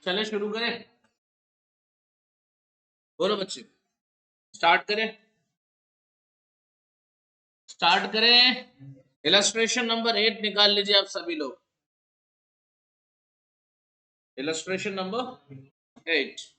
चले शुरू करें, बोलो बच्चे, स्टार्ट करें। इलस्ट्रेशन नंबर 8 निकाल लीजिए आप सभी लोग। Illustration number 8।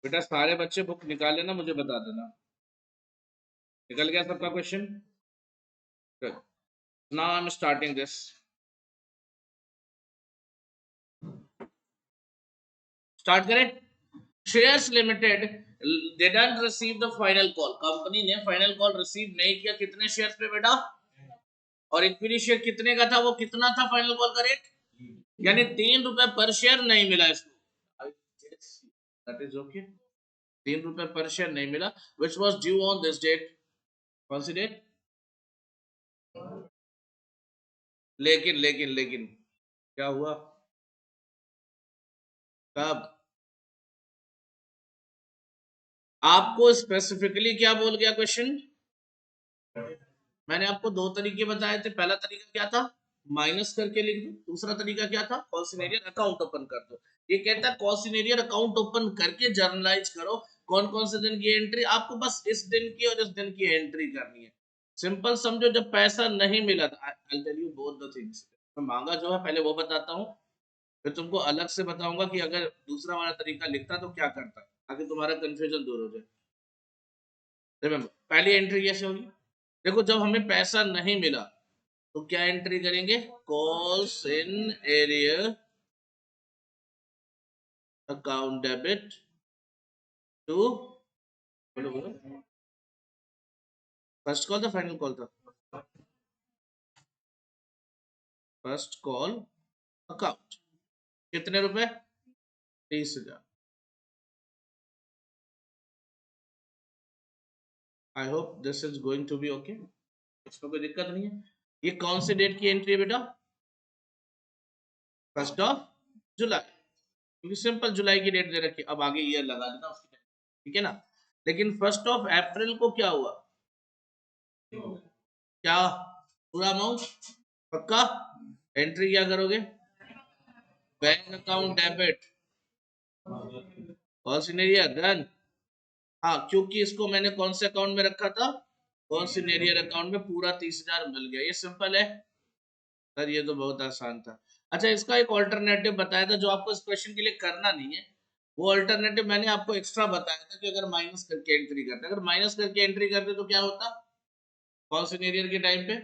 बेटा सारे बच्चे बुक निकाले ना, मुझे बता देना। निकल गया सबका question? Now I am starting this. Start करें। Shares limited didn't receive the final call. Company ने फाइनल कॉल रिसीव नहीं किया कितने शेयर्स पे बेटा? और इक्विटी शेयर कितने का था? वो कितना था फाइनल कॉल का रेट? यानी 3 रुपए पर शेयर नहीं मिला इसको। That is okay. 3 रुपए पर शेयर नहीं मिला, which was due on this date. कौन सी डेट? लेकिन लेकिन लेकिन क्या हुआ? कब? आपको स्पेसिफिकली क्या बोल गया क्वेश्चन? मैंने आपको दो तरीके बताए थे। पहला तरीका क्या था? माइनस करके लिख दो। दूसरा तरीका क्या था? कॉन्सिनेरियर अकाउंट ओपन कर दो। ये कहता है कॉन्सिनेरियर अकाउंट ओपन करके जर्नलाइज करो कौन कौन से दिन की एंट्री। आपको बस इस दिन की और इस दिन की एंट्री करनी है। सिंपल समझो, जब पैसा नहीं मिला था, I tell you both the things. मैं मांगा जो है पहले वो बताता हूँ, फिर तुमको अलग से बताऊंगा कि अगर दूसरा वाला तरीका लिखता तो क्या करता, ताकि तुम्हारा कंफ्यूजन दूर हो जाए। रिमेंबर, पहली एंट्री कैसे होगी? देखो, जब हमें पैसा नहीं मिला तो क्या एंट्री करेंगे? Calls in arrear account debit to, बोलो बोलो, फर्स्ट कॉल था फाइनल कॉल था? First call account. कितने रुपए? 30,000। I hope this is going to be okay, इसमें कोई दिक्कत नहीं है। ये कौन से डेट की एंट्री है बेटा? 1 जुलाई, क्योंकि सिंपल जुलाई की डेट दे रखी है। अब आगे ईयर लगा देना उसकी, ठीक है ना। लेकिन 1 अप्रैल को क्या हुआ? क्या पूरा अमाउंट? पक्का? एंट्री क्या करोगे? बैंक अकाउंट डेबिट, कॉन्सिनेरियर डन। हाँ, क्योंकि इसको मैंने कौन से अकाउंट में रखा था? कॉन्सिनेरियर अकाउंट में। पूरा 30,000 मिल गया। ये सिंपल है सर, ये तो बहुत आसान था। अच्छा, इसका एक ऑल्टरनेटिव बताया था जो आपको इस क्वेश्चन के लिए करना नहीं है। वो ऑल्टरनेटिव मैंने आपको एक्स्ट्रा बताया था कि अगर माइनस करके एंट्री करते, अगर माइनस करके एंट्री करते तो क्या होता कॉन्सिनेरियर के टाइम पे?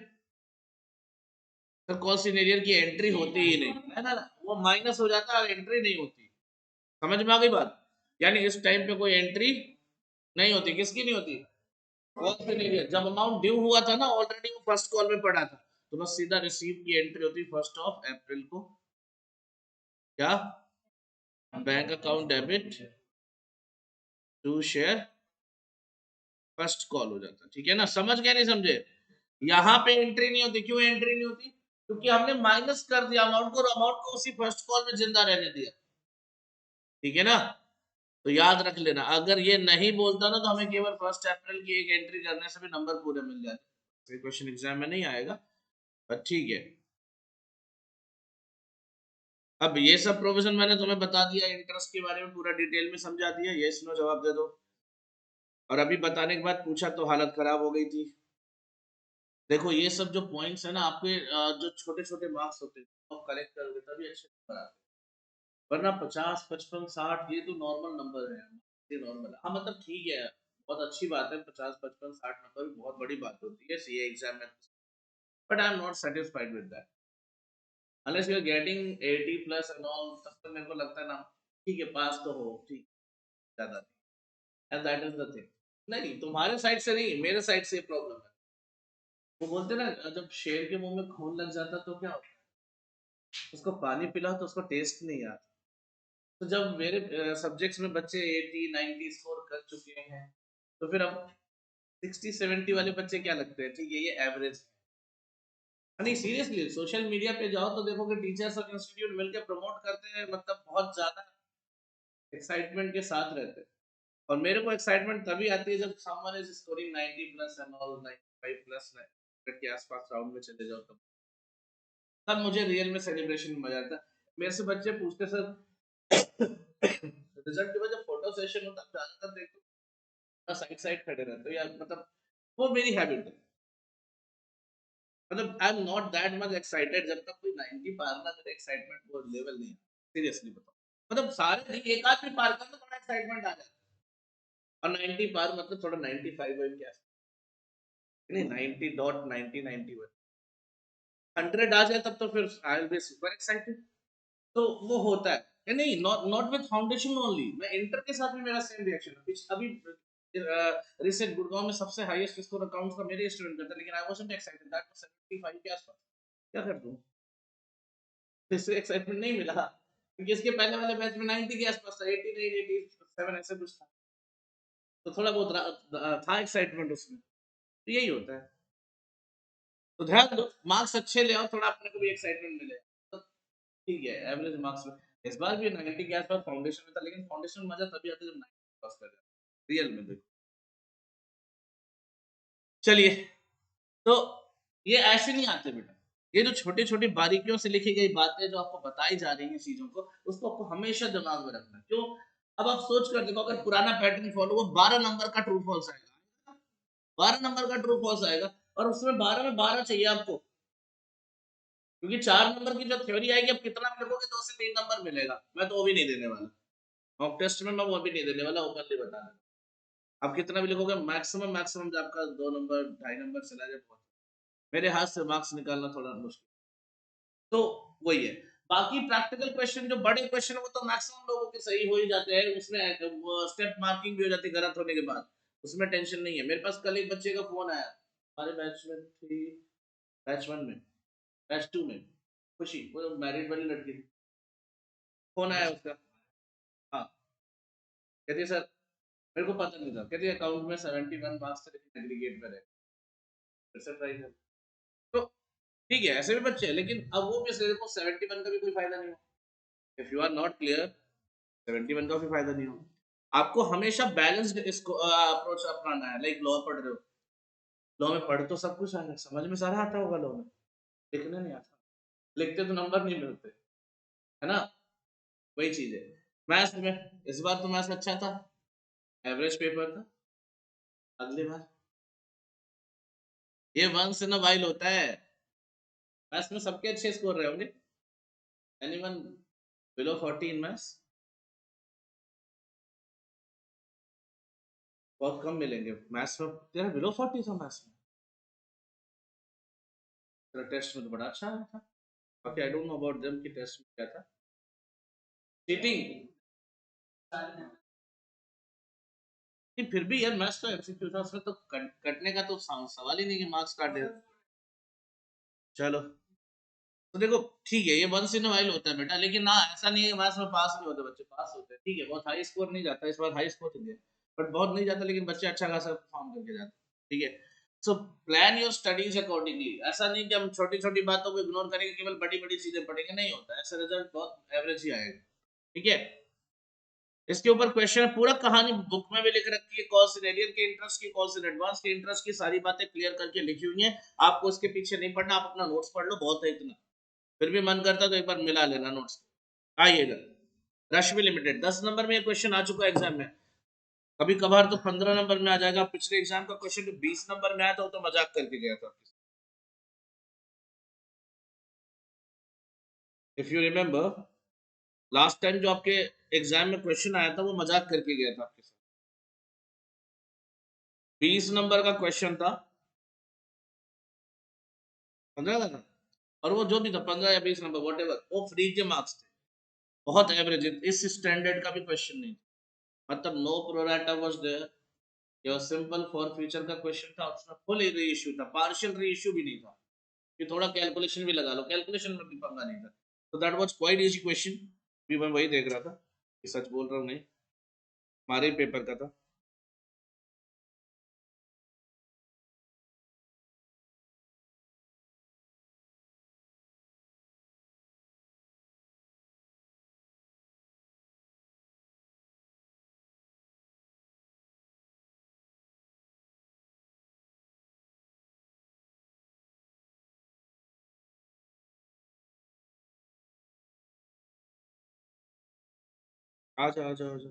तो कॉन्सिनेरियर की एंट्री होती ही नहीं है ना, वो माइनस हो जाता और एंट्री नहीं होती। समझ में आ गई बात? यानी इस टाइम पे कोई एंट्री नहीं होती। किसकी नहीं होती? कॉन्सिनेरियर। जब अमाउंट ड्यू हुआ था ना, ऑलरेडी वो फर्स्ट कॉल में पड़ा था, तो बस सीधा रिसीव की एंट्री होती 1 अप्रैल को। क्या? Bank account debit to share first call हो जाता। ठीक है ना, समझ गए नहीं समझे? यहाँ पे एंट्री नहीं होती। क्यों एंट्री नहीं होती? क्योंकि हमने माइनस कर दिया अमाउंट को, और अमाउंट को उसी फर्स्ट कॉल में जिंदा रहने दिया। ठीक है ना, तो याद रख लेना। अगर ये नहीं बोलता ना, तो हमें केवल 1 अप्रैल की एक एंट्री करने से भी नंबर पूरे मिल जाते। क्वेश्चन एग्जाम में नहीं आएगा, ठीक है, अब ये सब प्रोविजन मैंने तुम्हें बता दिया, इंटरेस्ट के बारे में पूरा डिटेल में समझा दिया, यस नो जवाब दे दो। और अभी बताने के बाद पूछा तो हालत खराब हो गई थी। देखो ये सब जो पॉइंट्स है ना आपके, जो छोटे छोटे मार्क्स होते हैं आप कलेक्ट करोगे तभी अच्छे नंबर आते हैं, वरना 50 55 60 ये तो नॉर्मल नंबर है, ये नॉर्मल है। हाँ मतलब ठीक है, बहुत अच्छी बात है, 50 55 60 नंबर भी बहुत बड़ी बात होती है सीए एग्जाम में, but I am not satisfied with that unless you are getting 80 plus and all, तब तक मेरे को लगता है ना ठीक है पास तो हो, ठीक ज्यादा नहीं, and that is the thing. नहीं तुम्हारे साइड से नहीं, मेरे साइड से प्रॉब्लम है। वो बोलते ना जब शेर के मुंह में खून लग जाता तो क्या होता है, उसको पानी पिलाओ तो उसको टेस्ट नहीं आता। तो जब मेरे सब्जेक्ट्स में बच्चे 80 90 स्कोर कर चुके हैं, तो फिर अब 60 70 वाले बच्चे क्या लगते हैं, ठीक है ये एवरेज। नहीं सीरियसली सोशल मीडिया पे जाओ तो देखो कि टीचर्स और इंस्टीट्यूट मिलकर प्रमोट करते हैं, मतलब बहुत ज्यादा एक्साइटमेंट के साथ रहते हैं। और मेरे को एक्साइटमेंट तभी आती है जब someone is scoring 90 plus and all, 95 plus 100 के आसपास राउंड में चले जाओ, तब मुझे रियल में सेलिब्रेशन में मजा आता है। मेरे से बच्चे पूछते सर रिजल्ट के बाद जब फोटो सेशन होता है ज्यादातर देखो साइड साइड खड़े रहते हो यार, मतलब वो मेरी हैबिट है। मतलब आई am not that much excited जब तक कोई 90 पार ना करे, एक्साइटमेंट वो लेवल नहीं है सीरियसली बताओ। मतलब सारे नहीं, एक आध भी पार कर तो थोड़ा एक्साइटमेंट आ जाता है, और 90 पार मतलब थोड़ा 95 वाइब क्या, नहीं 90 डॉट 90 91 100 आ जाए तब तो फिर I will be super excited. तो वो होता है नहीं, not not with foundation only, मैं इंटर के साथ भी मेरा सेम रिएक्शन है। अभी रिसेंट गुड़गांव में सबसे हाईएस्ट स्कोर अकाउंट्स का मेरे स्टूडेंट करता, लेकिन I wasn't excited, that was 75 के आसपास। क्या कर दूं, इससे एक्साइटमेंट नहीं मिला क्योंकि इसके पहले वाले बैच में 90 के आसपास था, 89 87 ऐसे कुछ था, तो थोड़ा बहुत था एक्साइटमेंट उसमें। तो यही होता है, तो ध्यान दो मार्क्स अच्छे ले आओ, थोड़ा अपने को भी एक्साइटमेंट मिले, तो ठीक है एवरेज मार्क्स में। इस बार भी 90 के आसपास फाउंडेशन में था, लेकिन फाउंडेशन में मजा तभी आता है जब 90 पास कर जाए रियल में देखो। चलिए, तो ये ऐसे नहीं आते बेटा, ये जो छोटी छोटी बारीकियों से लिखी गई बातें जो आपको बताई जा रही हैं चीजों को, उसको आपको हमेशा दिमाग में रखना है। क्यों, अब आप सोच कर देखो अगर पुराना पैटर्न फॉलो, वो 12 नंबर का ट्रू फॉल्स आएगा, 12 नंबर का ट्रू फॉल्स आएगा, और उसमें 12 में 12 चाहिए आपको, क्योंकि 4 नंबर की जो थ्योरी आएगी, अब कितना भी लिखोगे 2 से 3 नंबर मिलेगा, मैं तो वो भी नहीं देने वाला मॉक टेस्ट में, मैं वो भी नहीं देने वाला, ओपनली बता दें। आप कितना भी लिखोगे मैक्सिमम मैक्सिमम जो आपका 2 नंबर 2.5 नंबर चला जाए, मेरे हाथ से मार्क्स निकालना थोड़ा मुश्किल। तो वही है, बाकी प्रैक्टिकल क्वेश्चन जो बड़े क्वेश्चन है वो तो मैक्सिमम लोगों के सही हो ही जाते हैं, उसमें स्टेप मार्किंग भी हो जाती है गलत होने के बाद, उसमें टेंशन नहीं है। मेरे पास कल एक बच्चे का फोन आया, हमारे बैच में थी, बैच 1 में, बैच 2 में, खुशी वो मैरिड वाली लड़की थी, फोन आया उसका, हाँ कहती है सर, मेरे को पता नहीं था, कहती है अकाउंट में 71 मार्क्स थे लेकिन एग्रीगेट में रहे, फिर से ट्राई कर। तो ठीक है ऐसे भी बच्चे हैं, लेकिन अब वो भी देखो 71 का भी कोई फायदा नहीं हो, if you are not clear 71 का भी फायदा नहीं हो। आपको हमेशा बैलेंस्ड इसको अप्रोच अपनाना है। लाइक लॉ पढ़ रहे हो, लॉ में पढ़ तो सब कुछ आना, समझ में सारा आता होगा, लॉ में लिखना नहीं आता, लिखते तो नंबर नहीं मिलते, है ना, वही चीज है। मैथ्स में इस बार तो मैथ्स अच्छा था, एवरेज पेपर था, अगली बार ये वंस इन अ वाइल होता है। मैथ्स में सबके अच्छे स्कोर रहे होंगे, एनीवन बिलो 40 इन मैथ्स, बहुत कम मिलेंगे मैथ्स में, तेरा बिलो 40 था मैथ्स में, तेरा टेस्ट में तो बड़ा अच्छा आया था। बाकी I don't know about them की टेस्ट में क्या था, चीटिंग नहीं, फिर भी यार मैथ्स तो एमसीक्यू था, उसमें तो कटने का तो सवाल ही नहीं कि मार्क्स काट दे। चलो, तो देखो ठीक है ये वंस इन वाइल होता है बेटा, लेकिन ना ऐसा नहीं है मैथ्स में पास नहीं होते बच्चे, पास होते हैं, ठीक है बहुत हाई स्कोर नहीं जाता, इस बार हाई स्कोर तो दिया बट बहुत नहीं जाता, लेकिन बच्चे अच्छा खासा परफॉर्म करके जाते हैं, ठीक है। So plan your studies accordingly, ऐसा नहीं कि हम छोटी छोटी बातों को इग्नोर करेंगे, केवल बड़ी बड़ी चीजें पढ़ेंगे, नहीं होता ऐसा, रिजल्ट बहुत एवरेज ही आएगा, ठीक है। इसके ऊपर क्वेश्चन है, पूरा कहानी बुक में भी लिख रखी है, कॉस्ट इन एरियर के इंटरेस्ट की, कॉस्ट इन एडवांस के इंटरेस्ट की, सारी बातें क्लियर करके लिखी हुई है। आपको इसके पीछे नहीं पढ़ना, आप अपना नोट्स पढ़ लो, बहुत है इतना। फिर भी मन करता तो एक बार मिला लेना नोट्स। आइएगा, रश्मि लिमिटेड 10 नंबर में ये क्वेश्चन आ चुका है एग्जाम में। कभी कभार तो 15 नंबर में आ जाएगा। पिछले एग्जाम का क्वेश्चन तो 20 नंबर में आया था, तो मजाक करके गया था। If you remember, last time जो आपके एग्जाम में क्वेश्चन आया था वो मजाक करके गया था आपके साथ। 20 नंबर का क्वेश्चन था, 15 का, और वो जो भी था 15 या 20 नंबर वॉट एवर, वो फ्री के मार्क्स थे, बहुत एवरेज। इस स्टैंडर्ड का भी क्वेश्चन नहीं था, मतलब नो प्रोराटा वाज देयर। ये सिंपल फॉर फ्यूचर का क्वेश्चन था, उसमें फुल री इश्यू था, पार्शियल री इश्यू भी नहीं था कि थोड़ा कैलकुलेशन भी लगा लो, कैलकुलेशन में भी पंगा नहीं था। तो that was quite easy question. भी मैं वही देख रहा था कि सच बोल रहा हूँ नहीं, हमारे ही पेपर का था। आजा आजा आजा,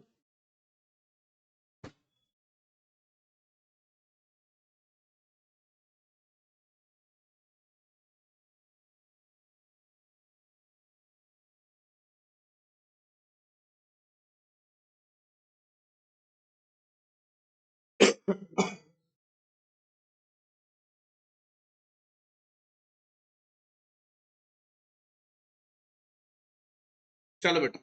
चलो बेटा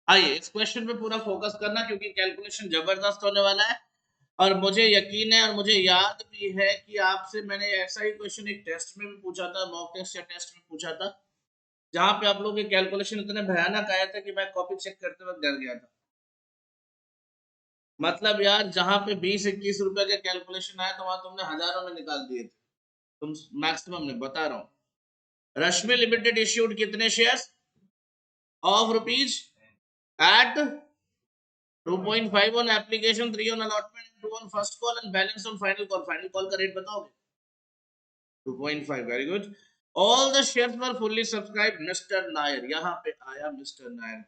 आइए इस क्वेश्चन पे पूरा फोकस करना, क्योंकि कैलकुलेशन जबरदस्त होने वाला है। और मुझे यकीन है और मुझे याद भी है कि आपसे मैंने ऐसा ही क्वेश्चन एक टेस्ट में भी पूछा था, मॉक टेस्ट या टेस्ट में पूछा था, जहां पे आप लोग के कैलकुलेशन इतने भयानक आया था कि मैं कॉपी चेक करते वक्त डर गया था। मतलब यार, जहां पे 20-21 रुपए के कैलकुलेशन आया तो वहां तुमने हजारों में निकाल दिए थे। तुम मैक्सिमम ने बता रहा हूँ। रश्मि लिमिटेड इश्यूड कितने shares of rupees at 2.5 on application, 3 on allotment, and 2 on first call, and balance on final call. Final call का रेट बताओगे? 2.5, very good. All the shares were fully subscribed. Mister Nair, यहाँ पे आया mister Nair.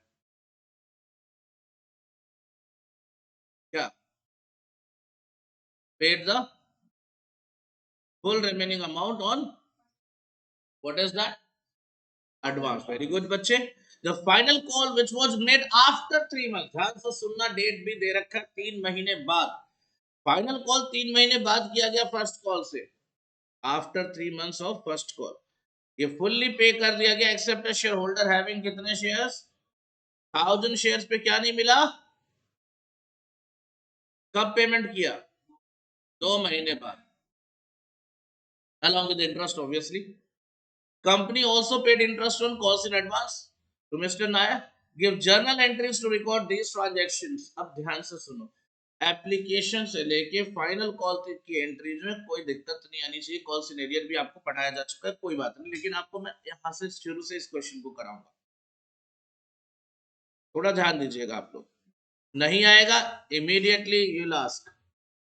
क्या? Paid the full remaining amount on, what is that? Advance. Very good बच्चे। The final call which was made after 3 months, ध्यान से सुनना, date भी दे रखा 3 महीने बाद। फाइनल कॉल 3 महीने बाद किया गया फर्स्ट कॉल से, after 3 months of first call. ये फुल्ली पे कर दिया गया, एक्सेप्ट शेयर होल्डर हैविंग कितने शेयर्स, 1000 शेयर्स पे क्या नहीं मिला। कब पेमेंट किया? 2 महीने बाद, along with the interest obviously. Company also paid interest on calls in advance to Mr. Nair. Give journal entries to record these transactions. अब ध्यान से सुनो, एप्लीकेशन से लेके फाइनल कॉल तक की एंट्रीज में कोई दिक्कत नहीं आनी चाहिए। कॉल सिनेरियर भी आपको पढ़ाया जा चुका है, कोई बात नहीं, लेकिन आपको मैं यहाँ से शुरू से इस क्वेश्चन को कराऊंगा, थोड़ा ध्यान दीजिएगा आप लोग। नहीं आएगा इमीडिएटली यू लास्ट,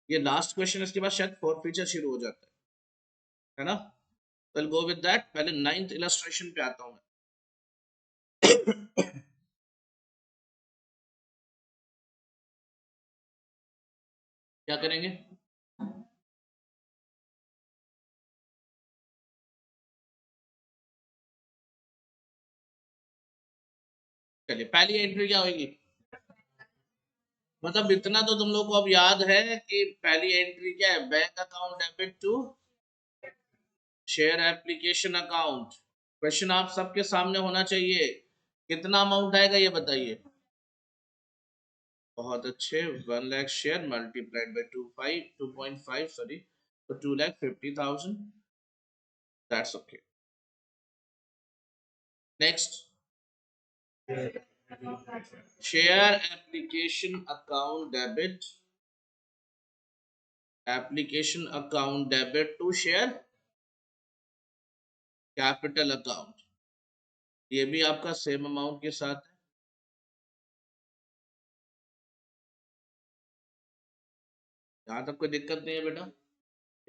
ये लास्ट क्वेश्चन, इसके बाद शायद फोर फीचर शुरू हो जाता है ना। तो गो विद दैट, पहले 9th इलस्ट्रेशन पे आता हूं मैं। क्या करेंगे? चलिए, पहली एंट्री क्या होगी? मतलब इतना तो तुम लोग को अब याद है कि पहली एंट्री क्या है, bank account debit to share application account. Question आप सबके सामने होना चाहिए, कितना अमाउंट आएगा ये बताइए। बहुत अच्छे, 1 lakh share multiplied by 2.5, sorry, तो 2,50,000, that's okay. Next, share application account debit to share capital account, ये भी आपका सेम अमाउंट के साथ है। यहाँ तक कोई दिक्कत नहीं है बेटा,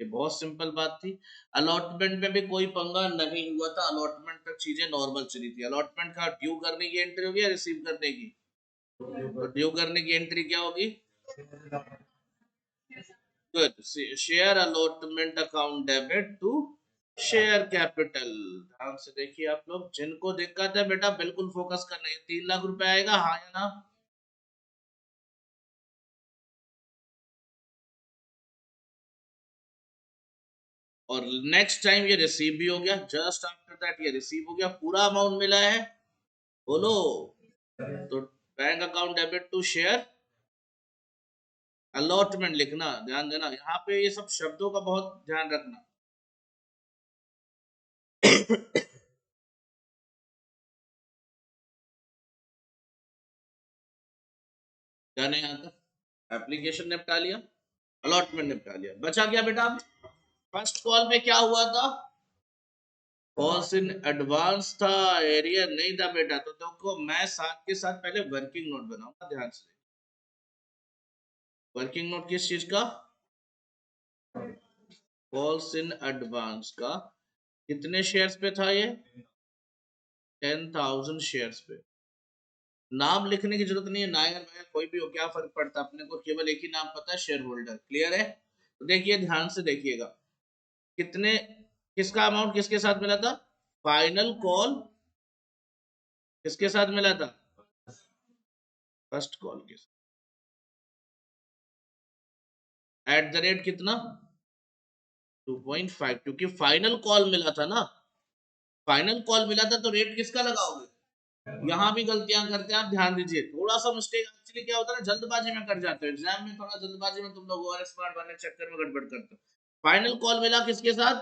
ये बहुत सिंपल बात थी। अलॉटमेंट में भी कोई पंगा नहीं हुआ था, अलॉटमेंट तक चीजें नॉर्मल चली थी। अलॉटमेंट का ड्यू करने की एंट्री होगी या रिसीव करने की? तो ड्यू करने की एंट्री क्या होगी? Good, share allotment account debit to share capital. ध्यान से देखिए आप लोग, जिनको दिक्कत है बेटा बिल्कुल फोकस करना है। 3 लाख रुपए आएगा, हाँ या ना? और नेक्स्ट टाइम ये रिसीव भी हो गया, जस्ट आफ्टर दैट ये रिसीव हो गया, पूरा अमाउंट मिला है, बोलो। तो bank account debit to share allotment लिखना, ध्यान देना यहाँ पे, ये सब शब्दों का बहुत ध्यान रखना। जाने यहाँ तक एप्लीकेशन निपटा लिया, अलॉटमेंट निपटा लिया, बचा क्या बेटा? फर्स्ट कॉल में क्या हुआ था? कॉल्स इन एडवांस था, एरियर नहीं था बेटा। तो देखो मैं साथ के साथ पहले वर्किंग नोट बनाऊंगा, ध्यान से। वर्किंग नोट किस चीज का? कॉल्स इन एडवांस का। कितने शेयर्स पे था ये? 10,000 शेयर्स पे। नाम लिखने की जरूरत नहीं है, नायर वायर कोई भी हो, क्या फर्क पड़ता है, अपने को केवल एक ही नाम पता है, शेयर होल्डर। क्लियर है? तो देखिए ध्यान से देखिएगा, कितने, किसका अमाउंट किसके साथ मिला था? फाइनल कॉल किसके साथ मिला था? फर्स्ट कॉल के साथ। एट द रेट कितना? 2.5, क्योंकि फाइनल कॉल मिला था ना, फाइनल कॉल मिला था, तो रेट किसका लगाओगे? यहाँ भी गलतियां करते हैं आप, ध्यान दीजिए। थोड़ा सा मिस्टेक एक्चुअली क्या होता है ना, जल्दबाजी में कर जाते हो, एग्जाम में थोड़ा जल्दबाजी में तुम लोग ओवर स्मार्ट बनने के चक्कर में गड़बड़ करते हो। फाइनल कॉल मिला किसके साथ?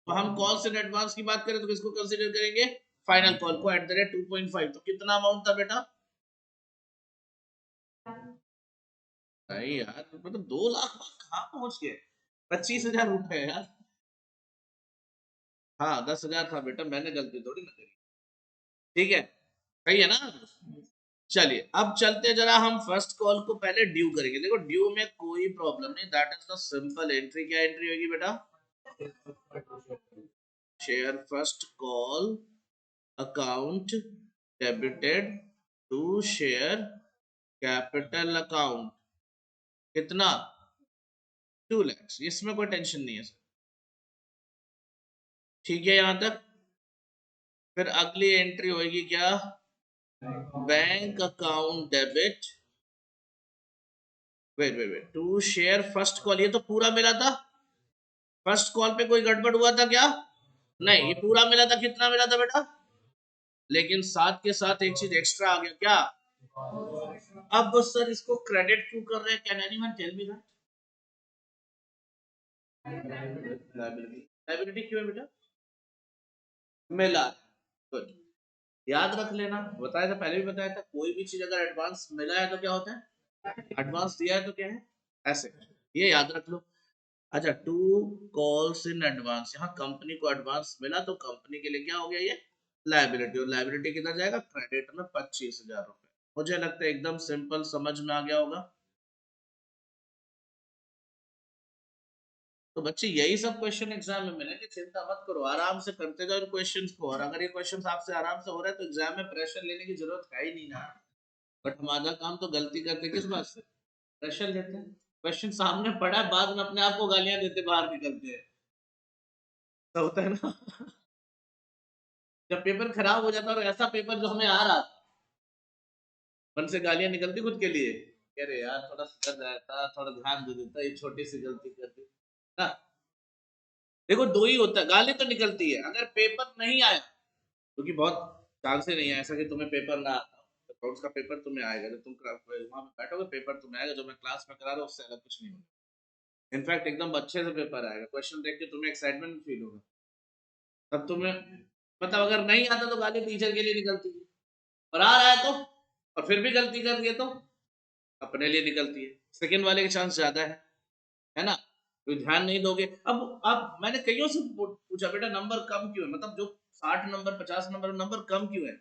तो हम कॉल से एडवांस की बात करें तो किसको कंसीडर करेंगे? फाइनल कॉल को, एट द रेट 2.5। तो कितना अमाउंट था बेटा? नहीं यार, मतलब 2 लाख कहाँ पहुंच गए? 25,000 रुपए यार। हाँ 10,000 था बेटा, मैंने गलती थोड़ी ना करी। ठीक है, सही है ना? चलिए अब चलते जरा, हम फर्स्ट कॉल को पहले ड्यू करेंगे। देखो ड्यू में कोई प्रॉब्लम नहीं, that is the simple entry. क्या एंट्री होगी बेटा? Share first call account debited to share capital account. कितना? 2 लाख, इसमें कोई टेंशन नहीं है सर। ठीक है यहां तक। फिर अगली एंट्री होगी क्या? Bank account debit, wait wait wait, to share first call. ये तो पूरा मिला था, फर्स्ट कॉल पे कोई गड़बड़ हुआ था क्या? नहीं, ये पूरा मिला था। कितना मिला था बेटा? लेकिन साथ के साथ एक चीज एक्स्ट्रा आ गया, क्या? अब सर इसको क्रेडिट क्यों कर रहे हैं? Can anyone tell me that? Liability, liability क्यों है बेटा? मिला। गुड, याद रख लेना, बताया था पहले भी बताया था, कोई भी चीज अगर एडवांस मिला है तो क्या होता है? एडवांस दिया है तो क्या है? ऐसे, ये याद रख लो। अच्छा, टू कॉल्स इन एडवांस, यहाँ कंपनी को एडवांस मिला तो कंपनी के लिए क्या हो गया ये? लायबिलिटी। और लायबिलिटी किधर जाएगा? क्रेडिट में 25,000 रुपए। मुझे लगता है एकदम सिंपल, समझ में आ गया होगा। तो बच्चे यही सब क्वेश्चन एग्जाम में मिलेंगे, चिंता मत करो, आराम से करते जाओ इन क्वेश्चंस को। और अगर ये क्वेश्चंस आपसे आराम से हो रहा है तो एग्जाम में प्रेशर लेने की जरूरत है ही नहीं ना। बट हम आधा काम तो गलती करते किस बात से? प्रेशर लेते हैं। क्वेश्चन सामने पड़ा है, बाद में अपने आप को गालियां देते बाहर निकलते हैं, तो होता है ना। जब पेपर खराब हो जाता है, और ऐसा पेपर जो हमें आ रहा, मन से गालियां निकलती खुद के लिए, कह रहे यार थोड़ा सुधर जाता, थोड़ा ध्यान दे देता, ये छोटी सी गलती कर दी ना। देखो दो ही होता है, गाली तो निकलती है अगर पेपर नहीं आया, क्योंकि बहुत चांस ही नहीं है ऐसा कि तुम्हें पेपर ना आता हो। अकाउंट्स का पेपर तुम्हें आएगा, जब तुम वहां पे बैठोगे पेपर तुम्हें आएगा, जो मैं क्लास में करा रहा हूँ उससे अलग कुछ नहीं होगा। इनफैक्ट एकदम अच्छे से पेपर आएगा, क्वेश्चन देख के तुम्हें एक्साइटमेंट फील होगा। तब तुम्हें, मतलब अगर नहीं आता तो गाली टीचर के लिए निकलती है, और आ रहा है तो, और फिर भी गलती कर दिए तो अपने लिए निकलती है। सेकंड वाले के चांस ज्यादा है ना? तो ध्यान नहीं दोगे। अब मैंने कईयों से पूछा बेटा नंबर कम क्यों है, मतलब जो 60 नंबर 50 नंबर नंबर कम क्यों है?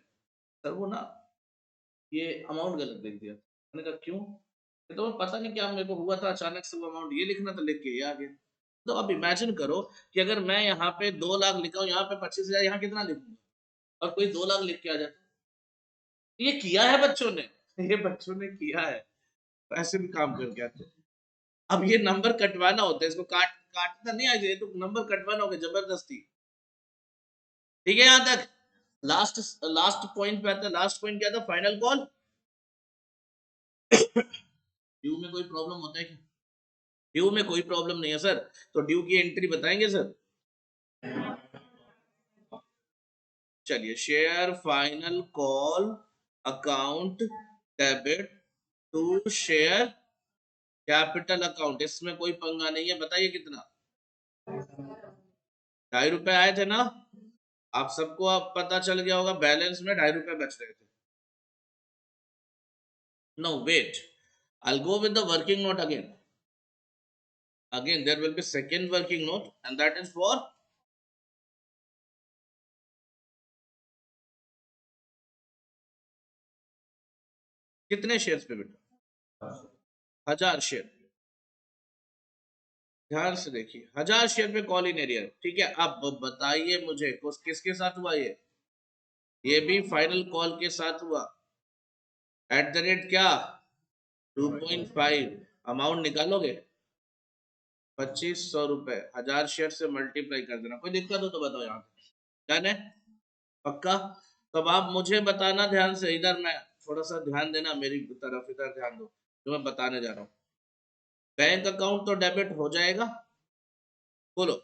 सर वो ना, ये अमाउंट गलत लिख दिया। मैंने कहा क्यों? तो पता नहीं क्या मेरे को हुआ था, अचानक से वो अमाउंट ये लिखना था, लिख के ये आ गया। तो अब इमेजिन करो कि अगर मैं यहाँ पे 2 लाख लिखा हूँ, यहाँ पे 25,000, यहाँ कितना लिखूंगा, और कोई 2 लाख लिख के आ जाता। ये किया है बच्चों ने, ये बच्चों ने किया है, ऐसे भी काम करके आते हैं। अब ये नंबर कटवाना होता है, इसको काटना नहीं आएगा, ये तो नंबर कटवाना होगा जबरदस्ती। ठीक है यहाँ तक। लास्ट लास्ट पॉइंट पे आता है। लास्ट पॉइंट क्या था? Final call. ड्यू में कोई प्रॉब्लम होता है क्या? ड्यू में कोई प्रॉब्लम नहीं है सर, तो ड्यू की एंट्री बताएंगे सर। चलिए, share final call account debit to share capital account, इसमें कोई पंगा नहीं है। बताइए कितना? 2.5 रुपए आए थे ना? आप सबको अब पता चल गया होगा, बैलेंस में 2.5 रुपए बच रहे थे। No wait, I'll go with the working note again. Again, there will be second working note, and that is for कितने शेयर्स पे बेटा? 1000 शेयर। ध्यान से देखिए, 1000 शेयर पे कॉल इन एरियर। ठीक है, अब बताइए मुझे किसके साथ हुआ ये भी फाइनल कॉल के साथ हुआ। एट द रेट क्या? 2.5। अमाउंट निकालोगे? 2500 रुपए 1000 शेयर से मल्टीप्लाई कर देना। कोई दिक्कत हो तो बताओ यहाँ पे। डन है? पक्का? तो अब आप मुझे बताना ध्यान से, इधर मैं थोड़ा सा ध्यान देना मेरी तरफ, इधर ध्यान दो जो मैं बताने जा रहा हूँ। बैंक अकाउंट तो डेबिट हो जाएगा, बोलो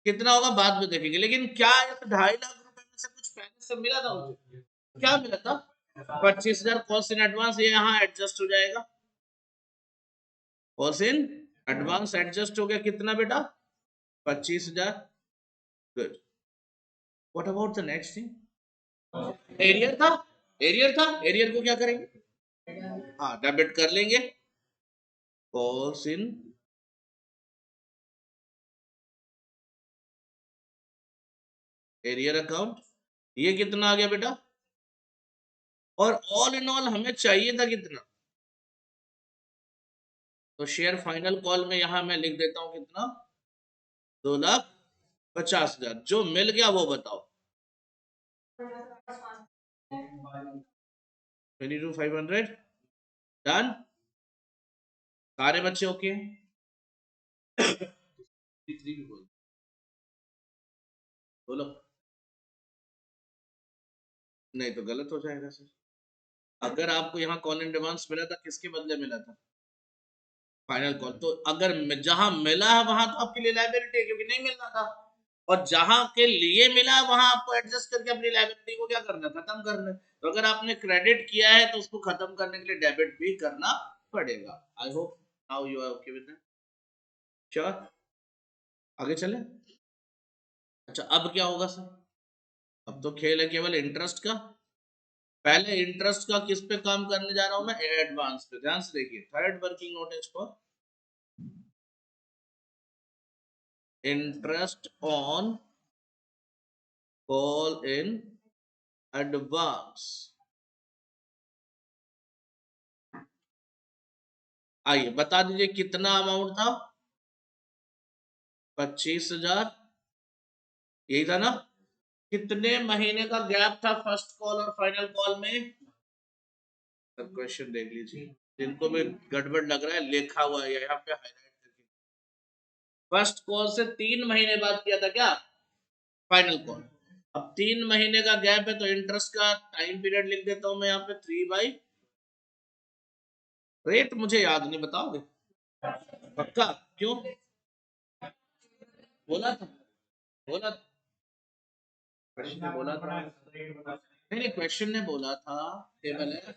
कितना होगा बाद में देखेंगे, लेकिन क्या 2.5 लाख रुपए में से कुछ पहले से मिला था मुझे? क्या मिला था? 25,000 कॉस्ट इन एडवांस, ये यहाँ एडजस्ट हो जाएगा। कॉस्ट इन एडवांस एडजस्ट हो गया, कितना बेटा? 25,000। Good. What about the next thing? Arrear था, एरियर था, एरियर को क्या करेंगे? हाँ, डेबिट कर लेंगे। कॉस्ट इन एरियर अकाउंट, ये कितना आ गया बेटा? और ऑल इन ऑल हमें चाहिए था कितना? तो शेयर फाइनल कॉल में यहां मैं लिख देता हूं कितना? 2,50,000। जो मिल गया वो बताओ। 22,500। डन। सारे बच्चे ओके? बोलो। नहीं तो गलत हो जाएगा सर। अगर आपको यहाँ कॉल इन एडवांस मिला था, किसके बदले मिला था? Final call. तो अगर जहां मिला है वहां तो आपके लिए लायबिलिटी है, क्योंकि नहीं मिलना था। और जहां के लिए मिला है वहां आपको एडजस्ट करके अपनी लायबिलिटी को क्या करना? खत्म करना है। तो अगर आपने क्रेडिट किया है तो उसको खत्म करने के लिए डेबिट भी करना पड़ेगा। I hope now you are okay with that. Sure? आगे चले? अच्छा, अब क्या होगा सर? अब तो खेल है केवल इंटरेस्ट का। पहले इंटरेस्ट का किस पे काम करने जा रहा हूं मैं? एडवांस पे। ध्यान से देखिए, third working note for interest on call in advance. आइए बता दीजिए कितना अमाउंट था? 25,000। यही था ना? कितने महीने का गैप था फर्स्ट कॉल और फाइनल कॉल में? सब क्वेश्चन देख लीजिए, जिनको भी गड़बड़ लग रहा है लिखा हुआ है यहाँ पे हाईलाइट करके। फर्स्ट कॉल से 3 महीने बाद किया था क्या फाइनल कॉल? अब 3 महीने का गैप है, तो इंटरेस्ट का टाइम पीरियड लिख देता हूं मैं यहाँ पे 3/। रेट मुझे याद नहीं, बताओगे? पक्का? क्यों? बोला था, बोला था, क्वेश्चन ने बोला था। नहीं नहीं, क्वेश्चन ने बोला था टेबल है।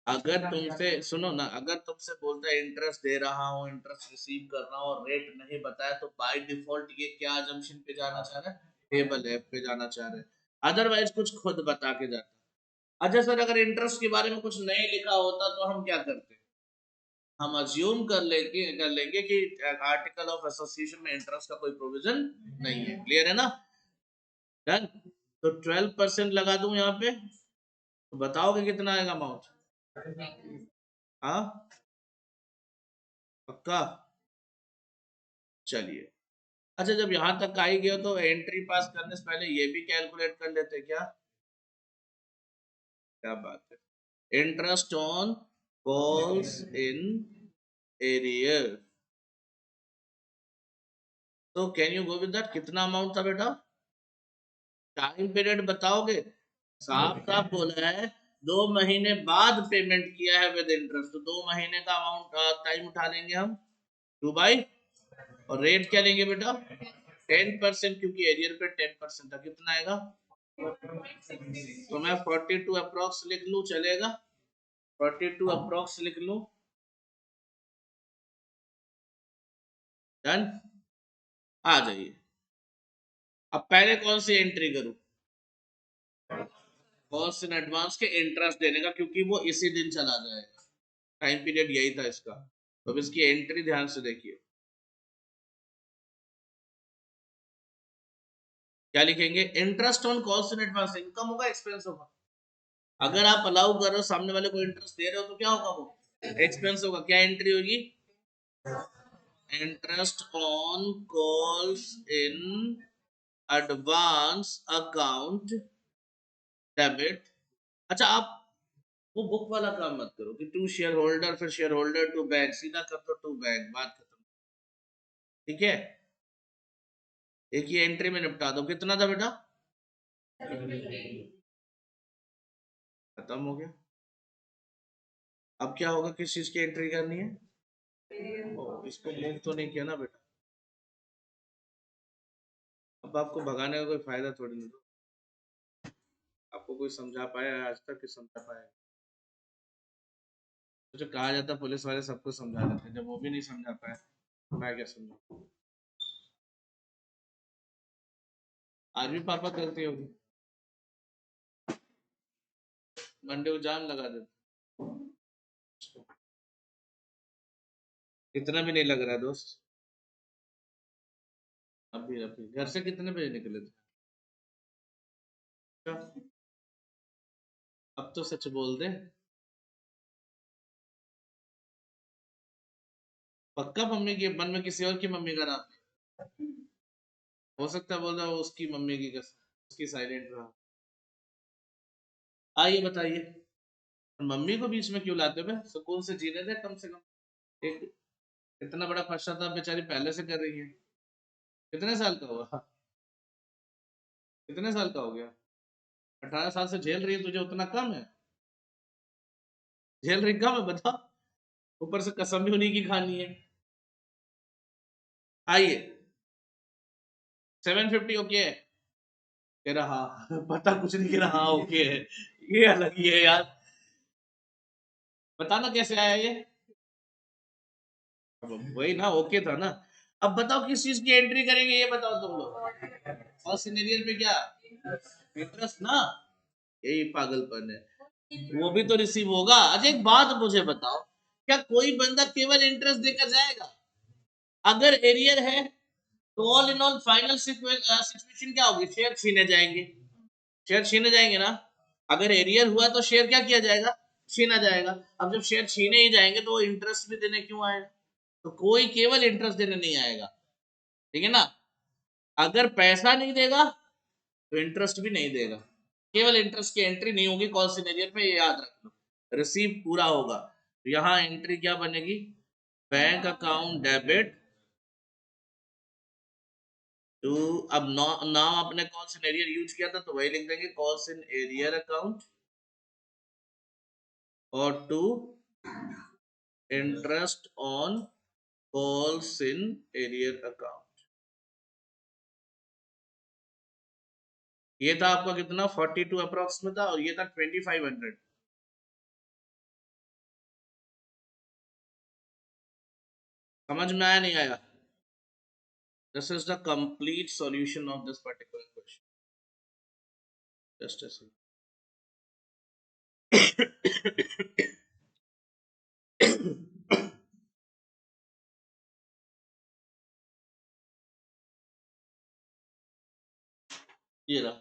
अगर तुमसे सुनो ना, अगर तुमसे बोलता है इंटरेस्ट दे रहा हूँ, इंटरेस्ट रिसीव कर रहा हूँ और रेट नहीं बताया, तो बाय डिफॉल्ट ये क्या अजम्पशन पे जाना चाह रहा है? टेबल एफ पे जाना चाह रहे हैं। अदरवाइज कुछ खुद बता के जाता। अच्छा सर, अगर इंटरेस्ट के बारे में कुछ नहीं लिखा होता तो हम क्या करते? हम अज्यूम कर लेंगे कि आर्टिकल ऑफ एसोसिएशन में इंटरेस्ट का कोई प्रोविजन नहीं है। क्लियर है ना? डन। तो 12% लगा दूं यहाँ पे, तो बताओगे कितना आएगा अमाउंट? हाँ पक्का? चलिए, अच्छा जब यहां तक आ ही गया तो एंट्री पास करने से पहले ये भी कैलकुलेट कर लेते क्या? क्या बात है, interest on calls in arrear. तो can you go with that? कितना अमाउंट था बेटा? टाइम पीरियड बताओगे? साफ साफ बोला है 2 महीने बाद पेमेंट किया है विद इंटरेस्ट, तो 2 महीने का अमाउंट टाइम उठा लेंगे हम 2 बाई, और रेट क्या लेंगे बेटा? 10%, क्योंकि एरियर पे 10% था। कितना आएगा? तो मैं 42 अप्रोक्स लिख लूं, चलेगा? 42 अप्रोक्स लिख लूं, डन। आ जाइए, अब पहले कौन सी एंट्री करूं? कॉस्ट इन एडवांस के इंटरेस्ट देने का, क्योंकि वो इसी दिन चला जाएगा, टाइम पीरियड यही था इसका। तो अब इसकी एंट्री ध्यान से देखिए, क्या लिखेंगे? Interest on cost in advance, income होगा एक्सपेंस होगा? अगर आप अलाउ कर रहे हो सामने वाले को इंटरेस्ट दे रहे हो तो क्या होगा? वो एक्सपेंस होगा। क्या एंट्री होगी? Interest on calls in advance account debit. अच्छा आप वो बुक वाला काम मत करो कि टू शेयर होल्डर, फिर शेयर होल्डर टू बैंक, सीधा कर दो टू बैंक, बात खत्म। ठीक है, एक ही एंट्री में निपटा दो। कितना था बेटा? खत्म हो गया। अब क्या होगा, किस चीज की एंट्री करनी है? इसको मूव तो नहीं किया ना बेटा? अब आपको भगाने का कोई फायदा थोड़ी नहीं। आपको कोई समझा पाया है आज तक कि समझा पाया? तो जो कहा जाता है पुलिस वाले सबको समझा देते हैं, जब वो भी नहीं समझा पाया तो मैं क्या समझा? आज भी पापा गलती होगी, मंडे को जाम लगा देते। इतना भी नहीं लग रहा है दोस्त। अभी घर से कितने बजे निकले थे? अच्छा, अब तो सच बोल दे। पक्का मम्मी के मन में किसी और की मम्मी का नाम? हो सकता है बोल रहा हो उसकी मम्मी की कसम, उसकी साइलेंट रहा। आइए बताइए, मम्मी को बीच में क्यों लाते हो? सुकून से जीने दे कम से कम। एक इतना बड़ा पश्चाताप बेचारी पहले से कर रही है। कितने साल का हुआ? कितने साल का हो गया? 18 साल से झेल रही है, तुझे उतना कम है? झेल रही कम है बता? ऊपर से कसम भी उन्हीं की खानी है। आइए, 750 ओके है? कह रहा हाँ पता कुछ नहीं, कह रहा हाँ ओके है। ये अलग ही है यार। बताना कैसे आया ये? अब वही ना, ओके था ना। अब बताओ किस चीज की एंट्री करेंगे, ये बताओ तुम लोग। और सीनियर पे क्या? इंटरेस्ट ना, यही पागलपन है। वो भी तो रिसीव होगा। अच्छा एक बात मुझे बताओ, क्या कोई बंदा केवल इंटरेस्ट देकर जाएगा? अगर एरियर है तो all in all final situation क्या होगी? शेयर छीने जाएंगे। शेयर छीने जाएंगे ना। अगर एरियर हुआ तो शेयर क्या किया जाएगा? छीना जाएगा। अब जब शेयर छीने ही जाएंगे तो इंटरेस्ट भी देने क्यों आएगा? तो कोई केवल इंटरेस्ट देने नहीं आएगा, ठीक है ना? अगर पैसा नहीं देगा तो इंटरेस्ट भी नहीं देगा। केवल इंटरेस्ट की एंट्री नहीं होगी कॉल सिनेरियर में, ये याद रख लो। रिसीव पूरा होगा तो यहाँ एंट्री क्या बनेगी? बैंक अकाउंट डेबिट टू, अब नाम अपने कॉल सिनेरियर यूज किया था तो वही लिख देंगे, कॉल सिन एरियर अकाउंट, और to interest on calls in arrear account. ये था आपका कितना? 42 अप्रोक्स में था, और ये था 2500। समझ में आया नहीं आया? This is the complete solution of this particular question. Just a second. ये रहा।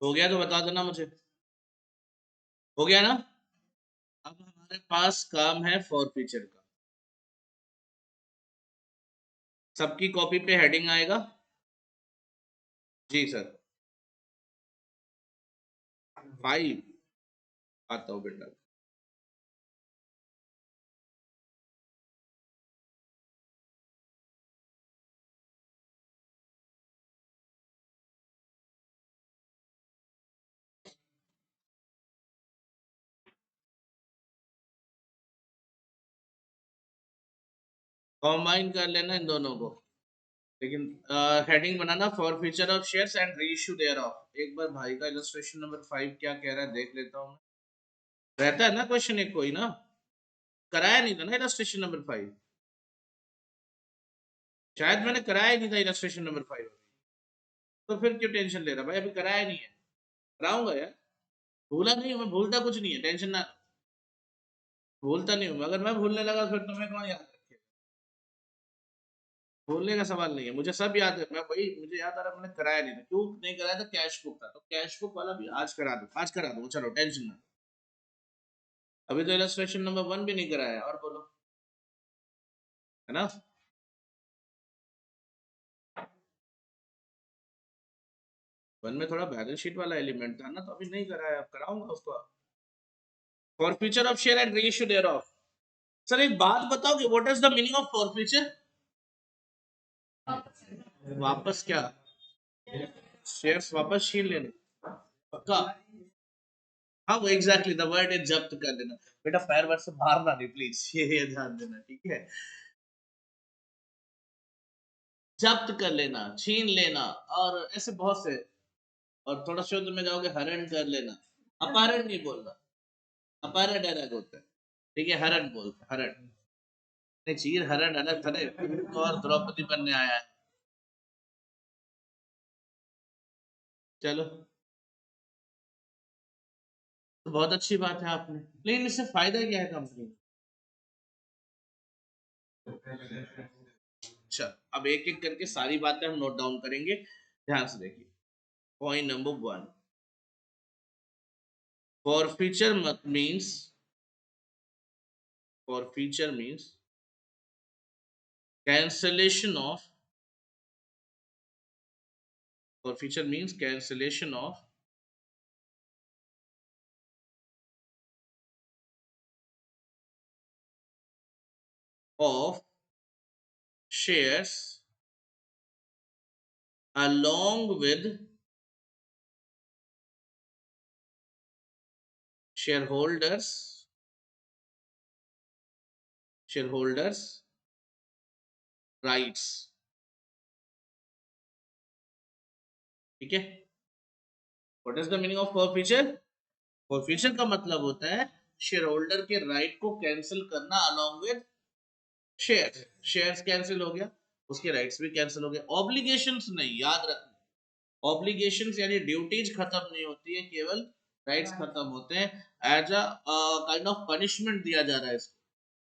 हो गया तो बता देना मुझे, हो गया ना। अब हमारे पास काम है फॉर फ्यूचर का। सबकी कॉपी पे हेडिंग आएगा। जी सर। 5 आता हूँ बेटा। कंबाइन कर लेना इन दोनों को, लेकिन हेडिंग बनाना forfeiture of shares and reissue thereof. एक बार भाई का इलस्ट्रेशन नंबर 5 क्या कह रहा है देख लेता हूँ। रहता है ना क्वेश्चन एक कोई ना, कराया नहीं था ना इलस्ट्रेशन नंबर 5, शायद मैंने कराया नहीं था इलस्ट्रेशन नंबर 5। तो फिर क्यों टेंशन ले रहा भाई, अभी कराया नहीं है, कराऊंगा यार। भूला नहीं हूँ मैं, भूलता कुछ नहीं है, टेंशन ना। भूलता नहीं हूँ, अगर मैं भूलने लगा फिर तुम्हें कौन याद रखे। भूलने का सवाल नहीं है, मुझे सब याद है। मैं वही, मुझे याद आ रहा मैंने कराया नहीं था, क्यों नहीं कराया था, कैश बुक था, तो कैश बुक वाला भी आज करा दो, आज करा दो, चलो टेंशन ना। अभी तो इलस्ट्रेशन नंबर 1 भी नहीं कराया, और बोलो, है ना। 1 में थोड़ा बैलेंस शीट वाला एलिमेंट था ना, तो अभी नहीं कराया, अब कराऊंगा उसको। Forfeiture of share and reissue thereof. Sir एक बात बताओ कि what is the meaning of forfeiture. वापस क्या, शेयर्स वापस छीन लेने, पक्का। हाँ वो एग्जैक्टली द वर्ड इज जब्त कर लेना। बेटा पैर वैर से मारना नहीं प्लीज, ये ध्यान देना, ठीक है। जब्त कर लेना, छीन लेना, और ऐसे बहुत से। और थोड़ा शुद्ध में जाओगे हरण कर लेना। अपहरण नहीं बोलना, अपहरण अलग होता है, ठीक है, हरण बोलते हैं, हरण नहीं, चीर हरण अलग था। तो और द्रौपदी बनने आया है। चलो, तो बहुत अच्छी बात है आपने, लेकिन इससे फायदा क्या है कंपनी। अच्छा, अब एक एक करके सारी बातें हम नोट डाउन करेंगे, ध्यान से देखिए। Point number 1, forfeiture means, forfeiture means cancellation of, forfeiture means cancellation of shares along with shareholders, shareholders rights, ठीक है। What is the meaning of forfeiture। forfeiture का मतलब होता है शेयर होल्डर के राइट को कैंसिल करना along with share. Shares cancel हो गया, उसके राइट्स भी कैंसिल हो गए। ऑब्लिगेशंस नहीं, याद रखना, ऑब्लिगेशंस यानी ड्यूटीज खत्म नहीं होती है, केवल राइट्स खत्म होते हैं। As a kind of punishment दिया जा रहा है इसको,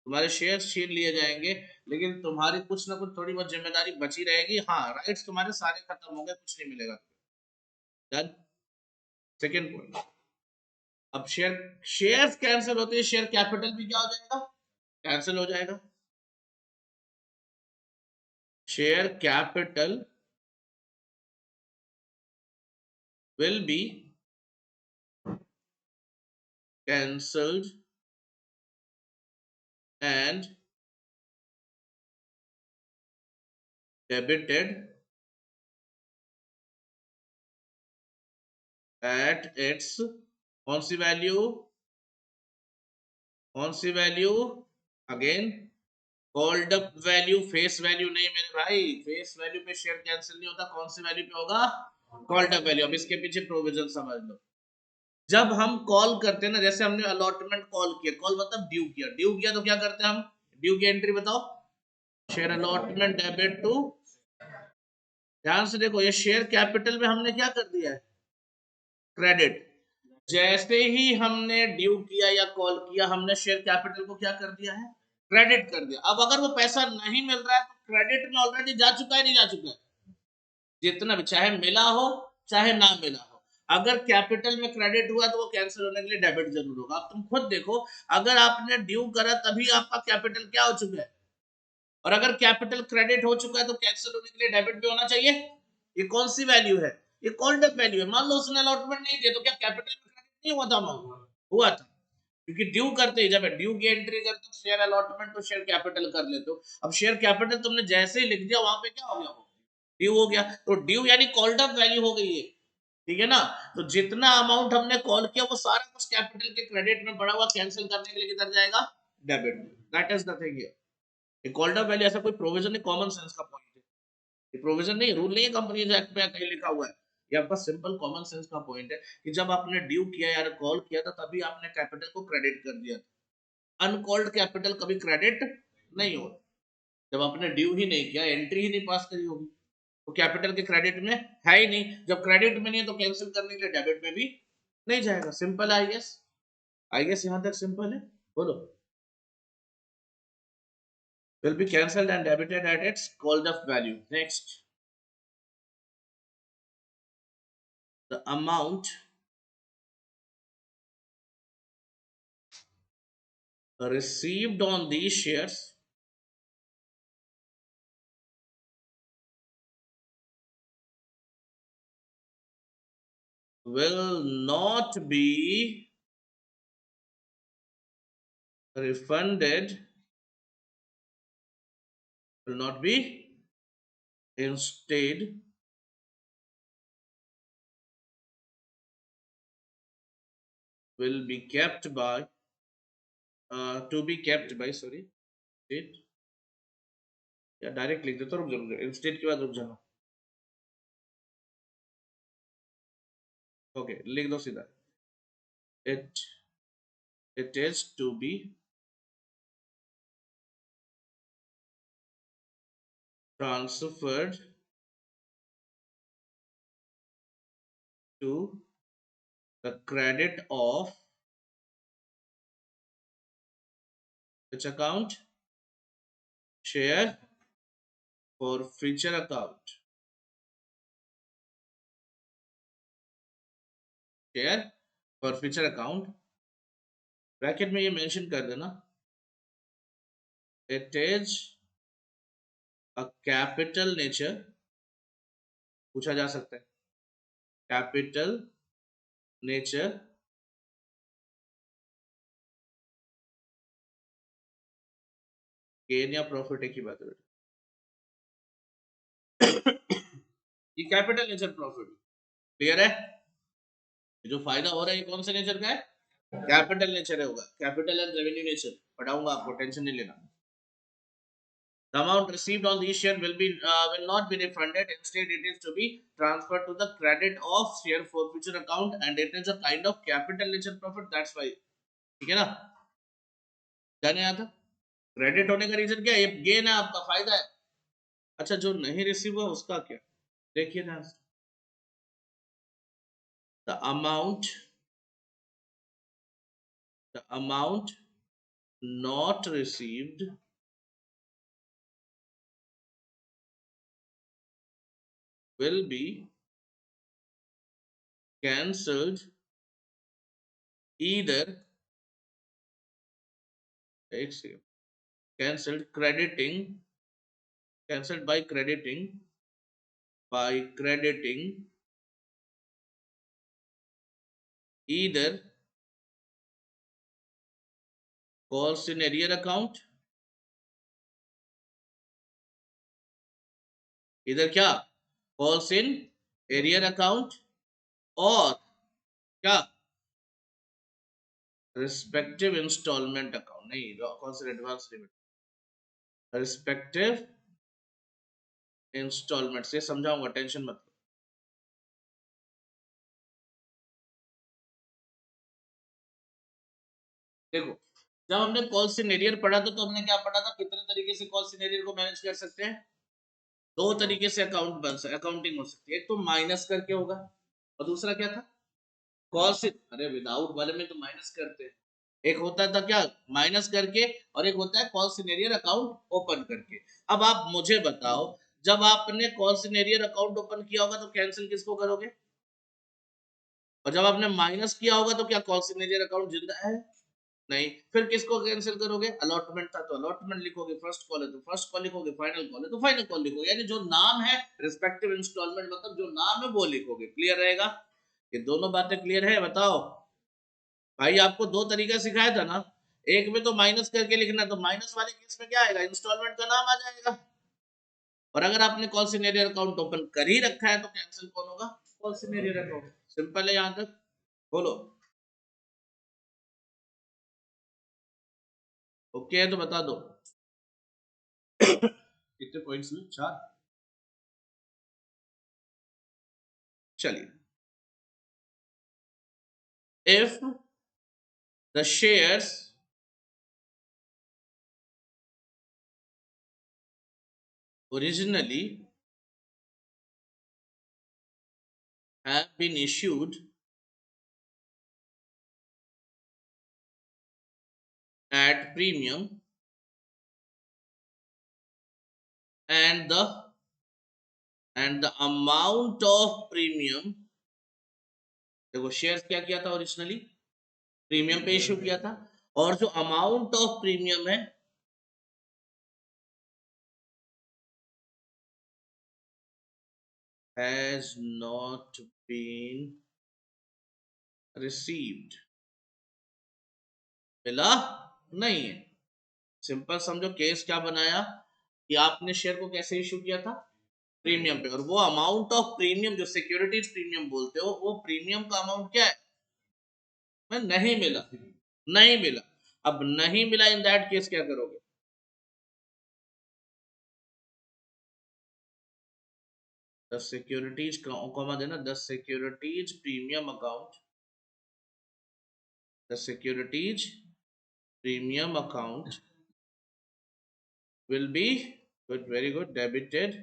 तुम्हारे शेयर्स छीन लिए जाएंगे, लेकिन तुम्हारी कुछ ना कुछ थोड़ी बहुत जिम्मेदारी बची रहेगी। हाँ, राइट्स तुम्हारे सारे खत्म हो गए, कुछ नहीं मिलेगा। डन। सेकेंड पॉइंट, अब शेयर्स कैंसिल होते हैं, शेयर कैपिटल भी क्या हो जाएगा, कैंसिल हो जाएगा। Share capital will be cancelled and debited at its कौन सी वैल्यू, कौन सी value, again called up value, face value नहीं मेरे भाई, फेस वैल्यू पे शेयर कैंसिल नहीं होता, कौन सी वैल्यू पे होगा, कॉल्ड अप वैल्यू। अब इसके पीछे प्रोविजन समझ लो। जब हम कॉल करते हैं ना, जैसे हमने अलॉटमेंट कॉल किया, कॉल मतलब ड्यू किया, ड्यू किया तो क्या करते हैं हम, ड्यू की एंट्री बताओ, शेयर अलॉटमेंट डेबिट टू। ध्यान से देखो, ये शेयर कैपिटल में हमने क्या कर दिया है, क्रेडिट। जैसे ही हमने ड्यू किया या कॉल किया, हमने शेयर कैपिटल को क्या कर दिया है, क्रेडिट कर दिया। अब अगर वो पैसा नहीं मिल रहा है तो क्रेडिट में ऑलरेडी जा चुका है, नहीं जा चुका है, जितना भी चाहे मिला हो चाहे ना मिला हो। अगर कैपिटल में क्रेडिट हुआ तो वो कैंसिल होने के लिए डेबिट जरूर होगा। अब तुम खुद देखो, अगर आपने ड्यू करा तभी आपका कैपिटल क्या हो चुका है, और अगर कैपिटल क्रेडिट हो चुका है तो कैंसिल होने के लिए डेबिट भी होना चाहिए। ये कौन सी वैल्यू है, ये कॉल्ड अप वैल्यू है। मान लो उसने अलॉटमेंट नहीं दिया तो क्या कैपिटल में क्रेडिट नहीं हुआ था अमाउंट? हुआ था, क्योंकि ड्यू करते ही, जब ड्यू की एंट्री करते हो शेयर अलॉटमेंट तो शेयर कैपिटल कर लेते हो। अब शेयर कैपिटल तुमने जैसे ही लिख दिया वहां पे क्या हो गया, वो ड्यू हो गया। तो ड्यू यानी कॉल्ड अप वैल्यू हो गई है, ठीक है ना। तो जितना अमाउंट हमने कॉल किया वो सारा कुछ कैपिटल के क्रेडिट में पड़ा हुआ, कैंसिल करने के लिए किधर जाएगा, डेबिट में। That is the thing here. ये कॉल्ड अप वैल्यू ऐसा कोई प्रोविजन नहीं, कॉमन सेंस का पॉइंट है। ये प्रोविजन नहीं, रूल नहीं है कंपनीज एक्ट में कहीं लिखा हुआ है। ये आपका सिंपल कॉमन सेंस का पॉइंट है कि जब आपने ड्यू किया या कॉल किया था तभी आपने कैपिटल को क्रेडिट कर दिया था। अनकॉल्ड कैपिटल कभी क्रेडिट नहीं होता। जब आपने ड्यू ही नहीं किया, एंट्री ही नहीं पास करी होगी, तो कैपिटल के क्रेडिट में है ही नहीं। जब क्रेडिट में नहीं है तो कैंसिल करने के लिए डेबिट में भी नहीं जाएगा। Simple I guess, I guess यहां तक सिंपल है। बोलो, will be cancelled and debited at its called up value. Next, the amount received on these shares will not be refunded, will not be, instead will be kept by, to be kept by, sorry, it, या direct लिख देता, रुक जाओ, instead के बाद रुक जाना, okay लिख दो सीधा, it it is to be transferred to the credit of which account, share for future account, share for future account, bracket में ये मेंशन कर देना, it is a capital nature, पूछा जा सकता है, capital nature गेन या प्रॉफिट एक ही बात है। ये कैपिटल नेचर प्रॉफिट, क्लियर है। जो फायदा हो रहा है ये कौन से नेचर का है, कैपिटल नेचर है होगा, कैपिटल एंड रेवेन्यू नेचर पढ़ाऊंगा आपको, टेंशन नहीं लेना। The amount received on these share will not be refunded. Instead, it is to be transferred to the credit of share for future account, and it is a kind of capital nature profit. That's why, ठीक है ना, जाने आया था। Credit होने का reason क्या है, ये गेन है, आपका फायदा है। अच्छा, जो नहीं रिसीव हुआ उसका क्या, देखिए ध्यान से, the amount not received will be cancelled either, cancelled crediting, cancelled by crediting either calls in arrear account, इधर क्या, calls in arrear account, और क्या, रिस्पेक्टिव इंस्टॉलमेंट अकाउंट, नहीं कौन से, एडवांस लिमिट, रिस्पेक्टिव इंस्टॉलमेंट से समझाऊंगा, टेंशन मत लो। देखो, जब हमने कॉल सिनेरियर पढ़ा था तो हमने क्या पढ़ा था, कितने तरीके से कॉल सिनेरियर को मैनेज कर सकते हैं, दो तरीके से अकाउंट बन सकते, अकाउंटिंग हो सकती है। एक तो माइनस करके होगा, और दूसरा क्या था, कॉल से, अरे विदाउट वाले में तो माइनस करते हैं, एक होता था क्या, माइनस करके, और एक होता है कॉल सिनेरियर अकाउंट ओपन करके। अब आप मुझे बताओ, जब आपने कॉल सिनेरियर अकाउंट ओपन किया होगा तो कैंसिल किसको करोगे, और जब आपने माइनस किया होगा तो क्या कॉन्सिग्नेटर अकाउंट जिंदा है? नहीं। फिर किसको कैंसिल करोगे? अलॉटमेंट था तो अलॉटमेंट लिखोगे, फर्स्ट कॉल है तो फर्स्ट कॉल लिखोगे, फाइनल कॉल है तो फाइनल कॉल लिखोगे, यानी जो नाम है रिस्पेक्टिव इंस्टॉलमेंट मतलब जो नाम है वो लिखोगे। क्लियर रहेगा? ये दोनों बातें क्लियर है? बताओ भाई, आपको दो तरीका सिखाया था ना, एक में तो माइनस करके लिखना, तो माइनस वाले केस में क्या आएगा? इंस्टॉलमेंट का नाम आ जाएगा। और अगर आपने कॉल सिनेरियर अकाउंट ओपन कर ही रखा है तो कैंसिल कौन होगा? Call सिनेरियर account. सिंपल है यहां तक। बोलो ओके है तो बता दो कितने पॉइंट्स में? 4। चलिए, if the shares originally have been issued at premium and the amount of premium, देखो शेयर्स क्या किया था ओरिजिनली? प्रीमियम पे इश्यू किया था, और जो अमाउंट ऑफ प्रीमियम है has not been received, मिला नहीं है। सिंपल समझो, केस क्या बनाया कि आपने शेयर को कैसे इश्यू किया था? प्रीमियम पे, और वो अमाउंट ऑफ प्रीमियम जो सिक्योरिटीज प्रीमियम बोलते हो, वो प्रीमियम का अमाउंट क्या है? मैं नहीं मिला, नहीं मिला। अब नहीं मिला, इन दैट केस क्या करोगे? द सिक्योरिटीज कॉमा देना, the securities premium account, the securities premium account will be good, very good, debited,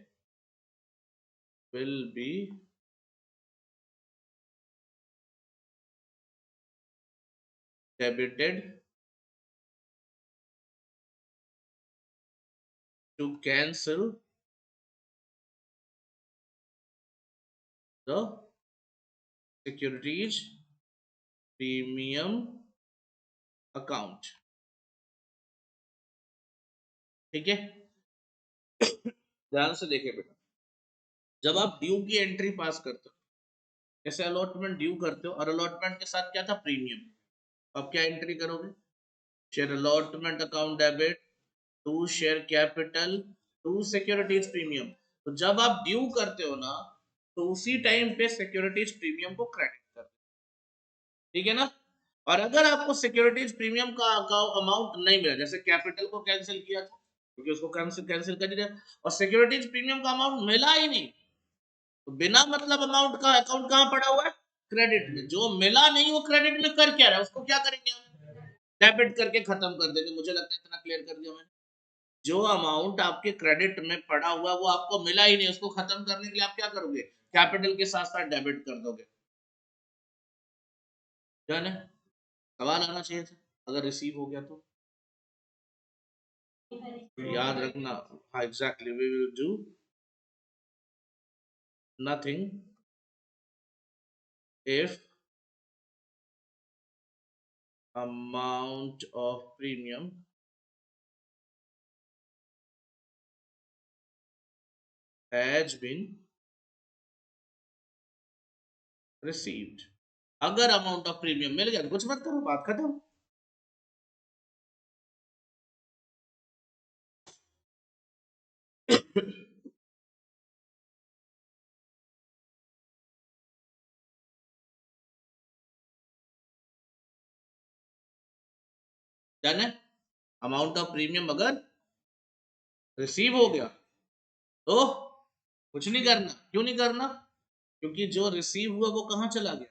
will be debited to cancel the securities premium account। ठीक है, ध्यान से देखिए बेटा, जब आप ड्यू की एंट्री पास करते हो, जैसे अलॉटमेंट ड्यू करते हो, और अलॉटमेंट के साथ क्या था? प्रीमियम। अब क्या एंट्री करोगे? Share allotment account debit to share capital to securities premium. तो जब आप ड्यू करते हो ना, तो उसी टाइम पे सिक्योरिटीज प्रीमियम को क्रेडिट कर, ठीक है ना? और अगर आपको सिक्योरिटीज प्रीमियम का अमाउंट नहीं मिला, जैसे कैपिटल को कैंसिल किया था क्योंकि उसको कैंसिल कैंसिल कर दिया, और सिक्योरिटीज प्रीमियम का अमाउंट मिला ही नहीं, तो बिना मतलब अमाउंट का अकाउंट कहां पड़ा हुआ है? क्रेडिट में। जो मिला नहीं वो क्रेडिट में कर क्या रहा है? उसको क्या करेंगे हम? डेबिट करके खत्म कर देंगे। मुझे लगता है इतना क्लियर कर दिया मैंने। जो अमाउंट आपके क्रेडिट में पड़ा हुआ वो आपको मिला ही नहीं, उसको खत्म करने के लिए आप क्या करोगे? कैपिटल के साथ साथ डेबिट कर दोगे। जाने सवाल आना चाहिए था अगर रिसीव हो गया तो। याद रखना, हाँ exactly, we will do nothing if amount of premium has been received। अगर अमाउंट ऑफ प्रीमियम मिल गया तो कुछ मत करो, बात खत्म। डन है। अमाउंट ऑफ प्रीमियम अगर रिसीव हो गया तो कुछ नहीं करना। क्यों नहीं करना? क्योंकि जो रिसीव हुआ वो कहां चला गया?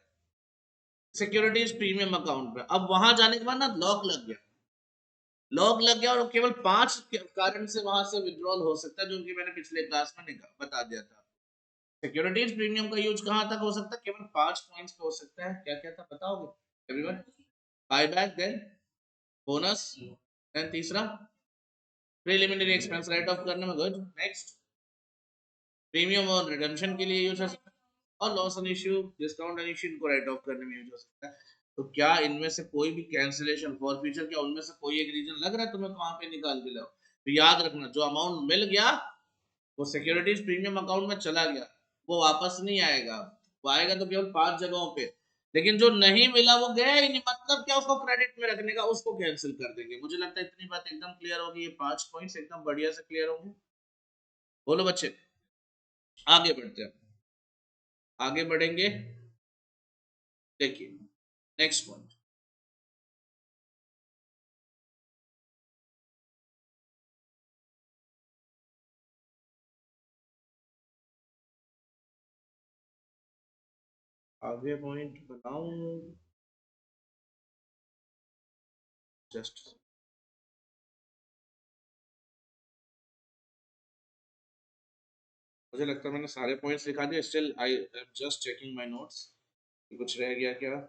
सिक्योरिटीज प्रीमियम अकाउंट में। अब वहां जाने के बाद ना लॉक लग गया, लॉक लग गया, और केवल 5 कारण से वहां से विड्रॉल हो सकता है, जो कि मैंने पिछले क्लास में बता दिया था। सिक्योरिटीज प्रीमियम का यूज कहां तक हो सकता है? केवल 5 पॉइंट्स पे हो सकता है। क्या क्या था बताओगे everyone? Buyback, then bonus, then तीसरा प्रीलिमिनरी एक्सपेंस राइट ऑफ करने में। गुड, नेक्स्ट प्रीमियम और रिडेम्पशन के लिए यूज हो सकता है, और loss on issue, discount on issue, इनको राइट ऑफ करने में यूज हो सकता है। तो क्या इनमें से कोई भी कैंसिलेशन फॉर फ्यूचर, क्या उनमें से कोई एक रीजन लग रहा है तुम्हें वहां पे निकाल के लाओ? तो याद रखना, जो अमाउंट मिल गया वो सिक्योरिटीज प्रीमियम अकाउंट में चला गया, वो वापस नहीं आएगा। वो आएगा तो केवल 5 जगहों पे, लेकिन जो नहीं मिला वो गया ही नहीं, मतलब क्या उसको क्रेडिट में रखने का, उसको कैंसिल कर देंगे। मुझे लगता है इतनी बात एकदम क्लियर होगी, ये 5 पॉइंट्स एकदम बढ़िया से क्लियर होंगे। बोलो बच्चे, आगे बढ़ते हैं, आगे बढ़ेंगे। देखिए नेक्स्ट पॉइंट, आगे पॉइंट बनाऊं, जस्ट मुझे लगता है मैंने सारे पॉइंट्स लिखा दिए, still I am just checking my notes, कुछ रह गया क्या।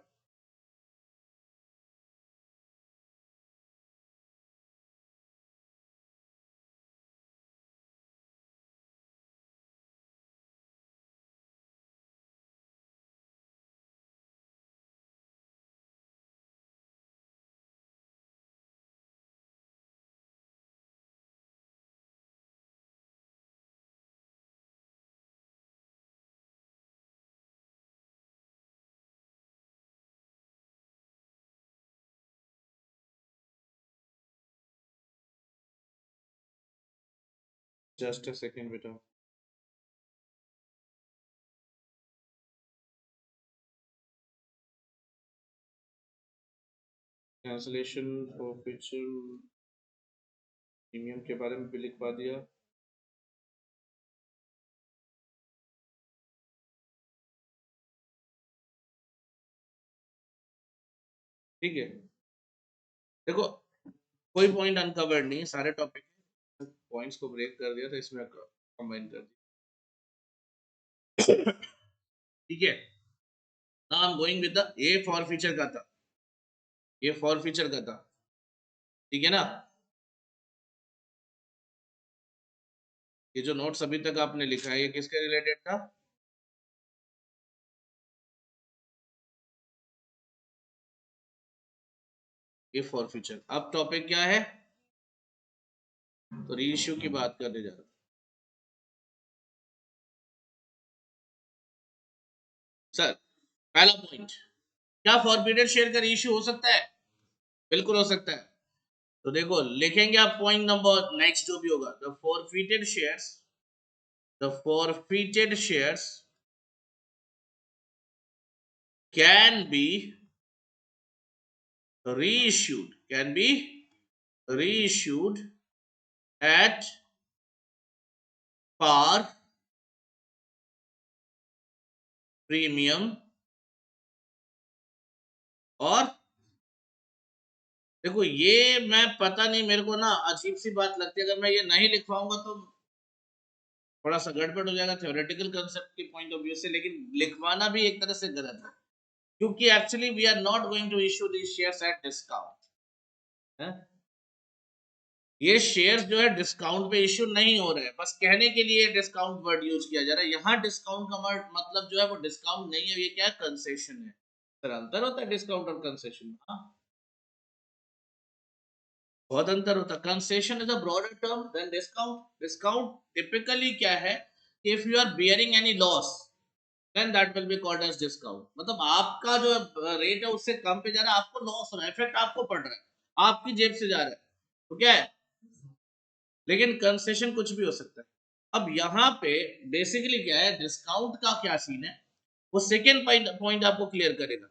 जस्ट अ सेकंड बेटा। कैंसलेशन फॉरफीचर प्रीमियम के बारे में भी लिखवा दिया। ठीक है, देखो कोई पॉइंट अनकवर्ड नहीं है, सारे टॉपिक पॉइंट्स को ब्रेक कर दिया था, इसमें कंबाइन कर दिया। ठीक है, now I am going with the A for feature का था, ये फॉर फीचर का था, ठीक है ना। ये जो नोट्स अभी तक आपने लिखा है ये किसके रिलेटेड था? ये फॉर फीचर। अब टॉपिक क्या है? तो रीइश्यू की बात करने जा रहा हूं सर। पहला पॉइंट, क्या फॉरबिडेड शेयर का रीइश्यू हो सकता है? बिल्कुल हो सकता है। तो देखो लिखेंगे आप पॉइंट नंबर नेक्स्ट जो भी होगा, the forfeited shares can be reissued at par premium, और देखो ये मैं पता नहीं, मेरे को ना अजीब सी बात लगती है, अगर मैं ये नहीं लिखवाऊंगा तो थोड़ा सा गड़बड़ हो जाएगा थ्योरेटिकल कंसेप्ट के पॉइंट ऑफ व्यू से, लेकिन लिखवाना भी एक तरह से गलत है, क्योंकि actually we are not going to issue these shares at discount. ये शेयर्स जो है डिस्काउंट पे इश्यू नहीं हो रहे हैं, बस कहने के लिए डिस्काउंट वर्ड यूज किया जा रहा है। यहाँ डिस्काउंट का मतलब जो है वो डिस्काउंट नहीं है, ये क्या है, कंसेशन है। सर अंतर होता है डिस्काउंट और कंसेशन में? हाँ बहुत अंतर होता है। Concession is a broader term than discount. Discount typically क्या है, if you are bearing any loss then that will be called as discount. मतलब आपका जो रेट है उससे कम पे जा रहा है, आपको लॉस हो रहा है, इफेक्ट आपको पड़ रहा है, आपकी जेब से जा रहा है, तो क्या है। लेकिन कंसेशन कुछ भी हो सकता है। अब यहाँ पे बेसिकली क्या है, डिस्काउंट का क्या सीन है, वो सेकेंड पॉइंट आपको क्लियर करेगा।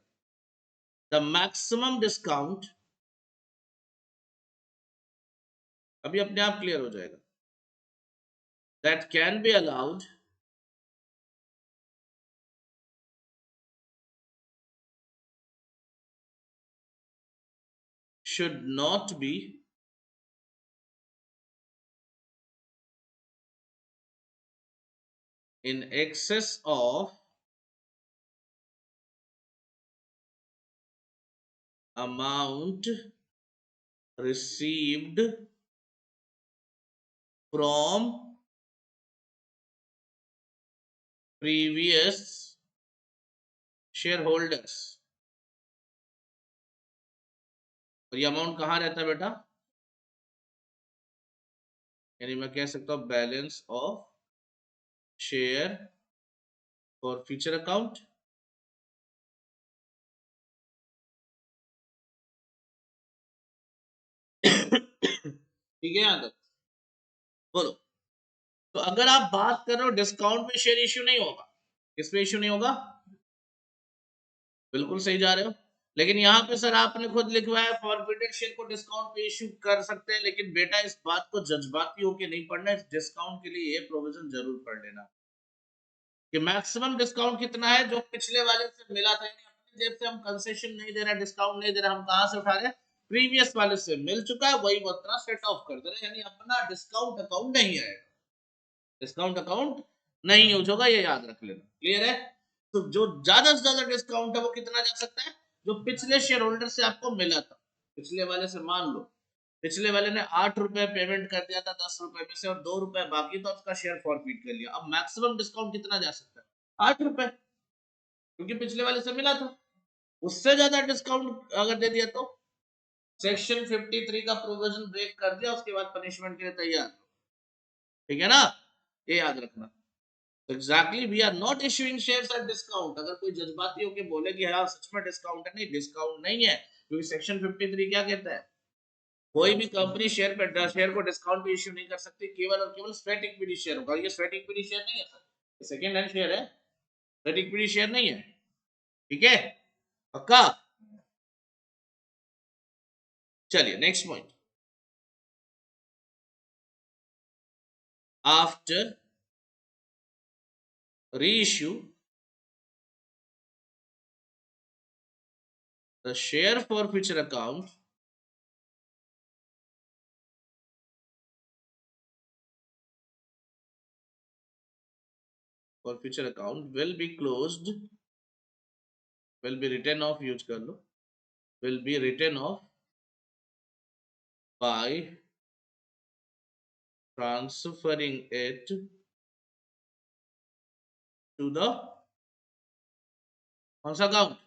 द मैक्सिमम डिस्काउंट, अभी अपने आप क्लियर हो जाएगा, that can be allowed should not be in excess of amount received from previous share holders, और ये अमाउंट कहाँ रहता है बेटा, यानी मैं कह सकता हूं balance of share for future account. ठीक है, यहां तक बोलो। तो अगर आप बात कर रहे हो डिस्काउंट में शेयर इश्यू नहीं होगा, किसमें इश्यू नहीं होगा, बिल्कुल सही जा रहे हो। लेकिन यहाँ पे सर आपने खुद लिखवाया फॉरफिटेड शेयर को डिस्काउंट पे इश्यू कर सकते हैं, लेकिन बेटा इस बात को जज्बाती होके नहीं पढ़ना है, डिस्काउंट के लिए ये प्रोविजन जरूर पढ़ लेना कि मैक्सिमम डिस्काउंट कितना है जो पिछले वाले से मिला था, यानी अपनी जेब से हम कंसेशन नहीं दे रहे, डिस्काउंट नहीं दे रहे, हम कहां से उठा रहे हैं, प्रीवियस वाले से मिल चुका है वही मात्रा सेट ऑफ कर दे रहे, यानी अपना डिस्काउंट अकाउंट नहीं आएगा, डिस्काउंट अकाउंट नहीं यूज होगा, ये याद रख लेना, क्लियर है। तो जो ज्यादा से ज्यादा डिस्काउंट है वो कितना जा सकता है, जो पिछले शेयर होल्डर से आपको मिला था, पिछले वाले से मान लो पिछले वाले ने 8 रुपए पेमेंट कर दिया था 10 रुपए में से, और 2 रुपए बाकी तो उसका शेयर फॉरफिट कर लिया, अब मैक्सिमम डिस्काउंट कितना जा सकता है, 8 रुपए, क्योंकि पिछले वाले से मिला था। उससे ज्यादा डिस्काउंट अगर दे दिया तो सेक्शन 53 का प्रोविजन ब्रेक कर दिया, उसके बाद पनिशमेंट के लिए तैयार, ठीक है ना, ये याद रखना। Exactly we are not issuing shares at discount. अगर कोई जज्बाती होकर बोले कि हाँ सच में डिस्काउंट है, नहीं डिस्काउंट नहीं है, क्योंकि सेक्शन 53 क्या कहता है, कोई भी कंपनी शेयर को डिस्काउंट पे इश्यू नहीं कर सकती, केवल और केवल स्वेट इक्विटी शेयर होगा। ये स्वेट इक्विटी शेयर नहीं है सर, ये सेकंड हैंड शेयर है, स्वेट इक्विटी शेयर नहीं है, ठीक है, पक्का। चलिए next point, after reissue the share for future account for future account will be closed, will be written off, use कर लो, will be written off by transferring it to the कौन सा account,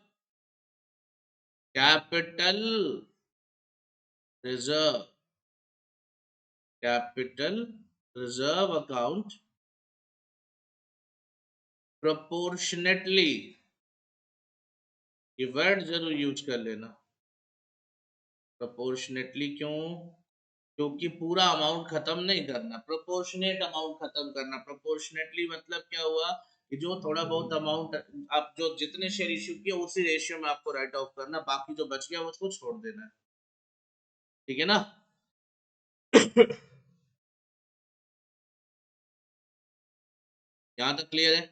capital reserve, capital reserve account proportionately, ये word जरूर use कर लेना, proportionately, क्यों, क्योंकि पूरा अमाउंट खत्म नहीं करना, प्रोपोर्शनेट अमाउंट खत्म करना। प्रोपोर्शनेटली मतलब क्या हुआ कि जो थोड़ा बहुत अमाउंट आप जो जितने शेयर इश्यू किए उसी रेशियो में आपको राइट ऑफ करना, बाकी जो बच गया उसको छोड़ देना है, ठीक है ना। यहां तक क्लियर है।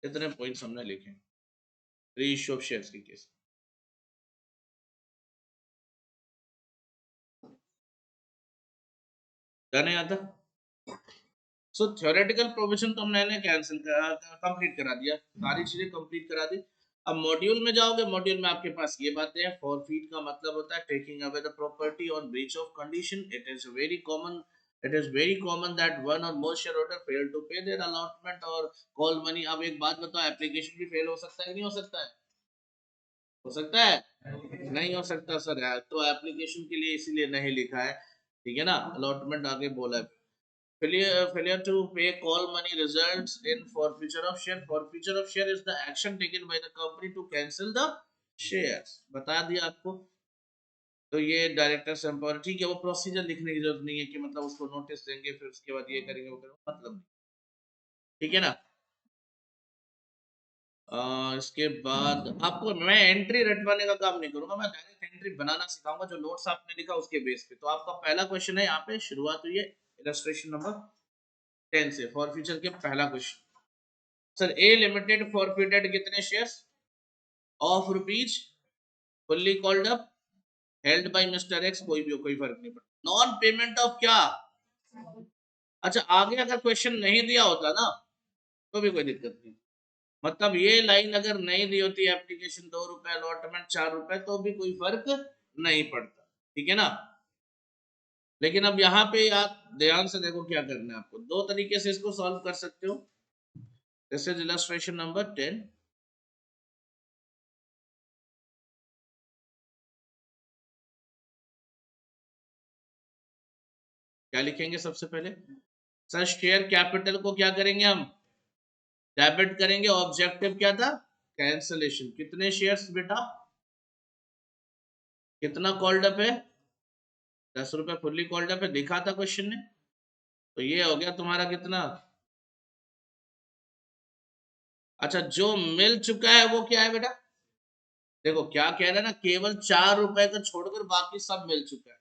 कितने पॉइंट्स हमने लिखे, री इश्यू ऑफ शेयर्स की केस, डन है यहां तक। सो थ्योरेटिकल प्रोविजन तो हमने कैंसिल कंप्लीट करा दिया, सारी चीजें कंप्लीट करा दी। अब मॉड्यूल में जाओगे, मॉड्यूल में आपके पास ये बातें हैं, फॉरफीट का मतलब होता है taking away the property on breach of condition. It is very common that one or more share holder fail to pay their allotment or call money. अब एक बात बताओ, एप्लीकेशन भी फेल हो सकता है कि नहीं हो सकता है, हो सकता है, नहीं हो सकता सर यार, तो एप्लीकेशन के लिए इसीलिए नहीं लिखा है, ठीक है ना, अलॉटमेंट आगे बोला है। Failure to pay call money results in forfeiture of share. Forfeiture of share is the action taken by the company to cancel the shares. बता दिया आपको। तो ये डायरेक्टर से एम्पावर, ठीक है, वो प्रोसीजर लिखने की जरूरत नहीं है कि मतलब उसको नोटिस देंगे फिर उसके बाद ये करेंगे वो करेंगे, मतलब नहीं, ठीक है ना। इसके बाद आपको मैं एंट्री रटवाने का काम नहीं करूंगा, मैं डायरेक्ट एंट्री बनाना सिखाऊंगा, जो नोट्स आपने लिखा उसके बेस पे। तो आपका पहला क्वेश्चन है, यहाँ पे शुरुआत हुई है इलस्ट्रेशन नंबर 10 से, फॉर फ्यूचर के पहला क्वेश्चन। सर ए लिमिटेड फॉरफिटेड कितने shares of rupees fully called up held by mister x, कोई भी हो कोई फर्क नहीं पड़ता, नॉन पेमेंट ऑफ क्या, अच्छा आगे अगर क्वेश्चन नहीं दिया होता ना तो भी कोई दिक्कत नहीं, मतलब ये लाइन अगर नहीं दी होती एप्लीकेशन 2 रुपए अलॉटमेंट 4 रुपए तो भी कोई फर्क नहीं पड़ता, ठीक है ना। लेकिन अब यहाँ पे आप ध्यान से देखो क्या करना है आपको। दो तरीके से इसको सॉल्व कर सकते हो। This is illustration number 10। क्या लिखेंगे सबसे पहले? सर शेयर कैपिटल को क्या करेंगे हम? डेबिट करेंगे। ऑब्जेक्टिव क्या था? कैंसलेशन। कितने शेयर्स बेटा? कितना कॉल्ड अप है? 10 रुपए फुल्ली कॉल्ड अप है, देखा था क्वेश्चन ने। तो ये हो गया तुम्हारा कितना? अच्छा, जो मिल चुका है वो क्या है बेटा? देखो क्या कह रहा है ना, केवल 4 रुपए का छोड़कर बाकी सब मिल चुका है।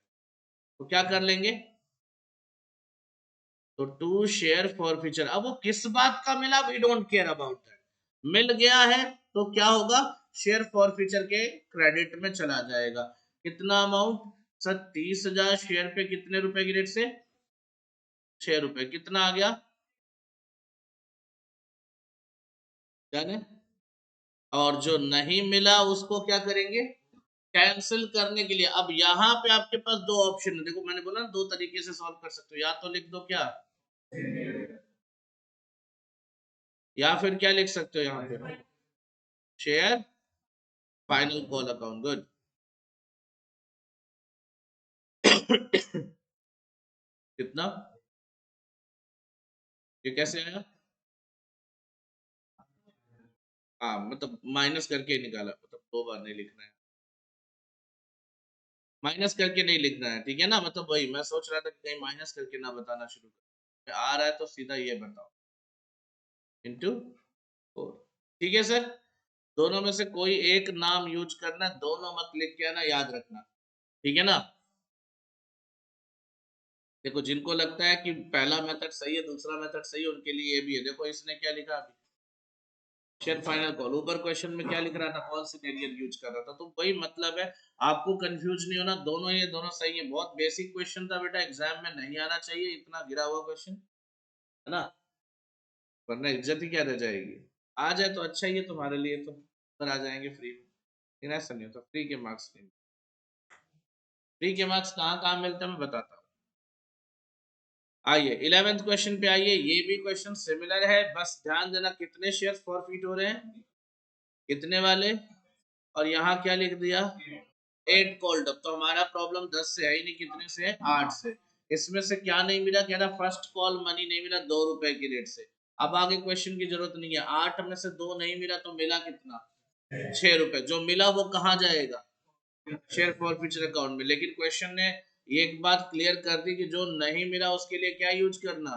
तो क्या कर लेंगे? तो टू शेयर फॉर फ्यूचर। अब वो किस बात का मिला, we don't care about that. मिल गया है तो क्या होगा? शेयर फॉर फ्यूचर के क्रेडिट में चला जाएगा। कितना अमाउंट? सर 30,000 शेयर पे कितने रुपए की रेट से? 6 रुपए। कितना आ गया जाने? और जो नहीं मिला उसको क्या करेंगे? कैंसिल करने के लिए। अब यहाँ पे आपके पास दो ऑप्शन है। देखो मैंने बोला ना, दो तरीके से सॉल्व कर सकते हो। या तो लिख दो क्या, या फिर क्या लिख सकते हो यहाँ पे? Share final call account. Good. कितना? ये कैसे आया? हाँ मतलब माइनस करके निकाला, मतलब दो बार नहीं लिखना है। माइनस करके नहीं लिखना है, ठीक है ना? मतलब वही मैं सोच रहा था कि कहीं माइनस करके ना बताना शुरू कर। आ रहा है तो सीधा ये बताओ, इंटू 4। ठीक है सर। दोनों में से कोई एक नाम यूज करना, दोनों मत लिख के आना, याद रखना। ठीक है ना? देखो जिनको लगता है कि पहला मेथड सही है, दूसरा मेथड सही है, उनके लिए ये भी है। देखो इसने क्या लिखा अभी, शेयर फाइनल कॉल। ऊपर क्वेश्चन में क्या लिख रहा था? कौन सी कैरियर यूज कर रहा था। तो वही मतलब है, आपको कंफ्यूज नहीं होना। दोनों ये दोनों सही है। बहुत बेसिक क्वेश्चन था बेटा, एग्जाम में नहीं आना चाहिए इतना गिरा हुआ क्वेश्चन, है ना? वरना इज्जत ही क्या रह जाएगी। आ जाए तो अच्छा ही है तुम्हारे लिए, तो पर आ जाएंगे फ्री में। लेकिन ऐसा नहीं होता, फ्री के मार्क्स नहीं। फ्री के मार्क्स कहाँ कहाँ मिलते हैं मैं बताता हूँ। आइए 11th क्वेश्चन पे आइए। ये भी क्वेश्चन सिमिलर है, बस ध्यान देना कितने शेयर फॉरफिट हो रहे हैं, कितने वाले। और यहाँ क्या लिख दिया? 8 कॉल्ड अप। तो हमारा प्रॉब्लम 10 से है ही नहीं, कितने से है? 8 से। इसमें से क्या नहीं मिला? कह रहा फर्स्ट कॉल मनी नहीं मिला 2 रुपए की रेट से। अब आगे क्वेश्चन की जरूरत नहीं है। 8 में से 2 नहीं मिला तो मिला कितना? 6 रुपए। जो मिला वो कहाँ जाएगा? शेयर फॉर फ्यूचर अकाउंट में। लेकिन क्वेश्चन ने एक बात क्लियर कर दी कि जो नहीं मिला उसके लिए क्या यूज करना।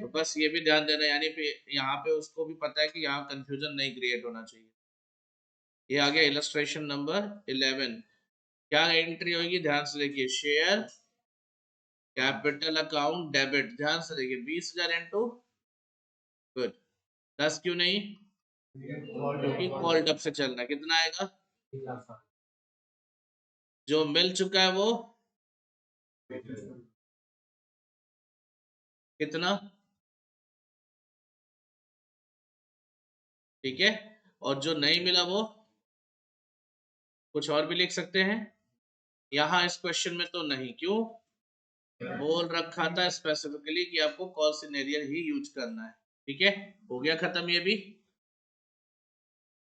तो बस ये भी ध्यान देना, यानी पे यहाँ पे उसको भी पता है कि यहाँ कंफ्यूजन नहीं क्रिएट होना चाहिए। ये आ गया इलस्ट्रेशन नंबर 11। क्या एंट्री होगी? ध्यान से देखिए, शेयर कैपिटल अकाउंट डेबिट। ध्यान से देखिए, 20,000 इंटू, गुड, 10 क्यों नहीं? क्योंकि कॉल्ड अप से चलना। कितना आएगा? जो मिल चुका है वो कितना? ठीक है। और जो नहीं मिला वो कुछ और भी लिख सकते हैं। यहाँ इस क्वेश्चन में तो नहीं, क्यों? बोल रखा था स्पेसिफिकली कि आपको कॉल सिनेरियर ही यूज करना है। ठीक है, हो गया खत्म ये भी।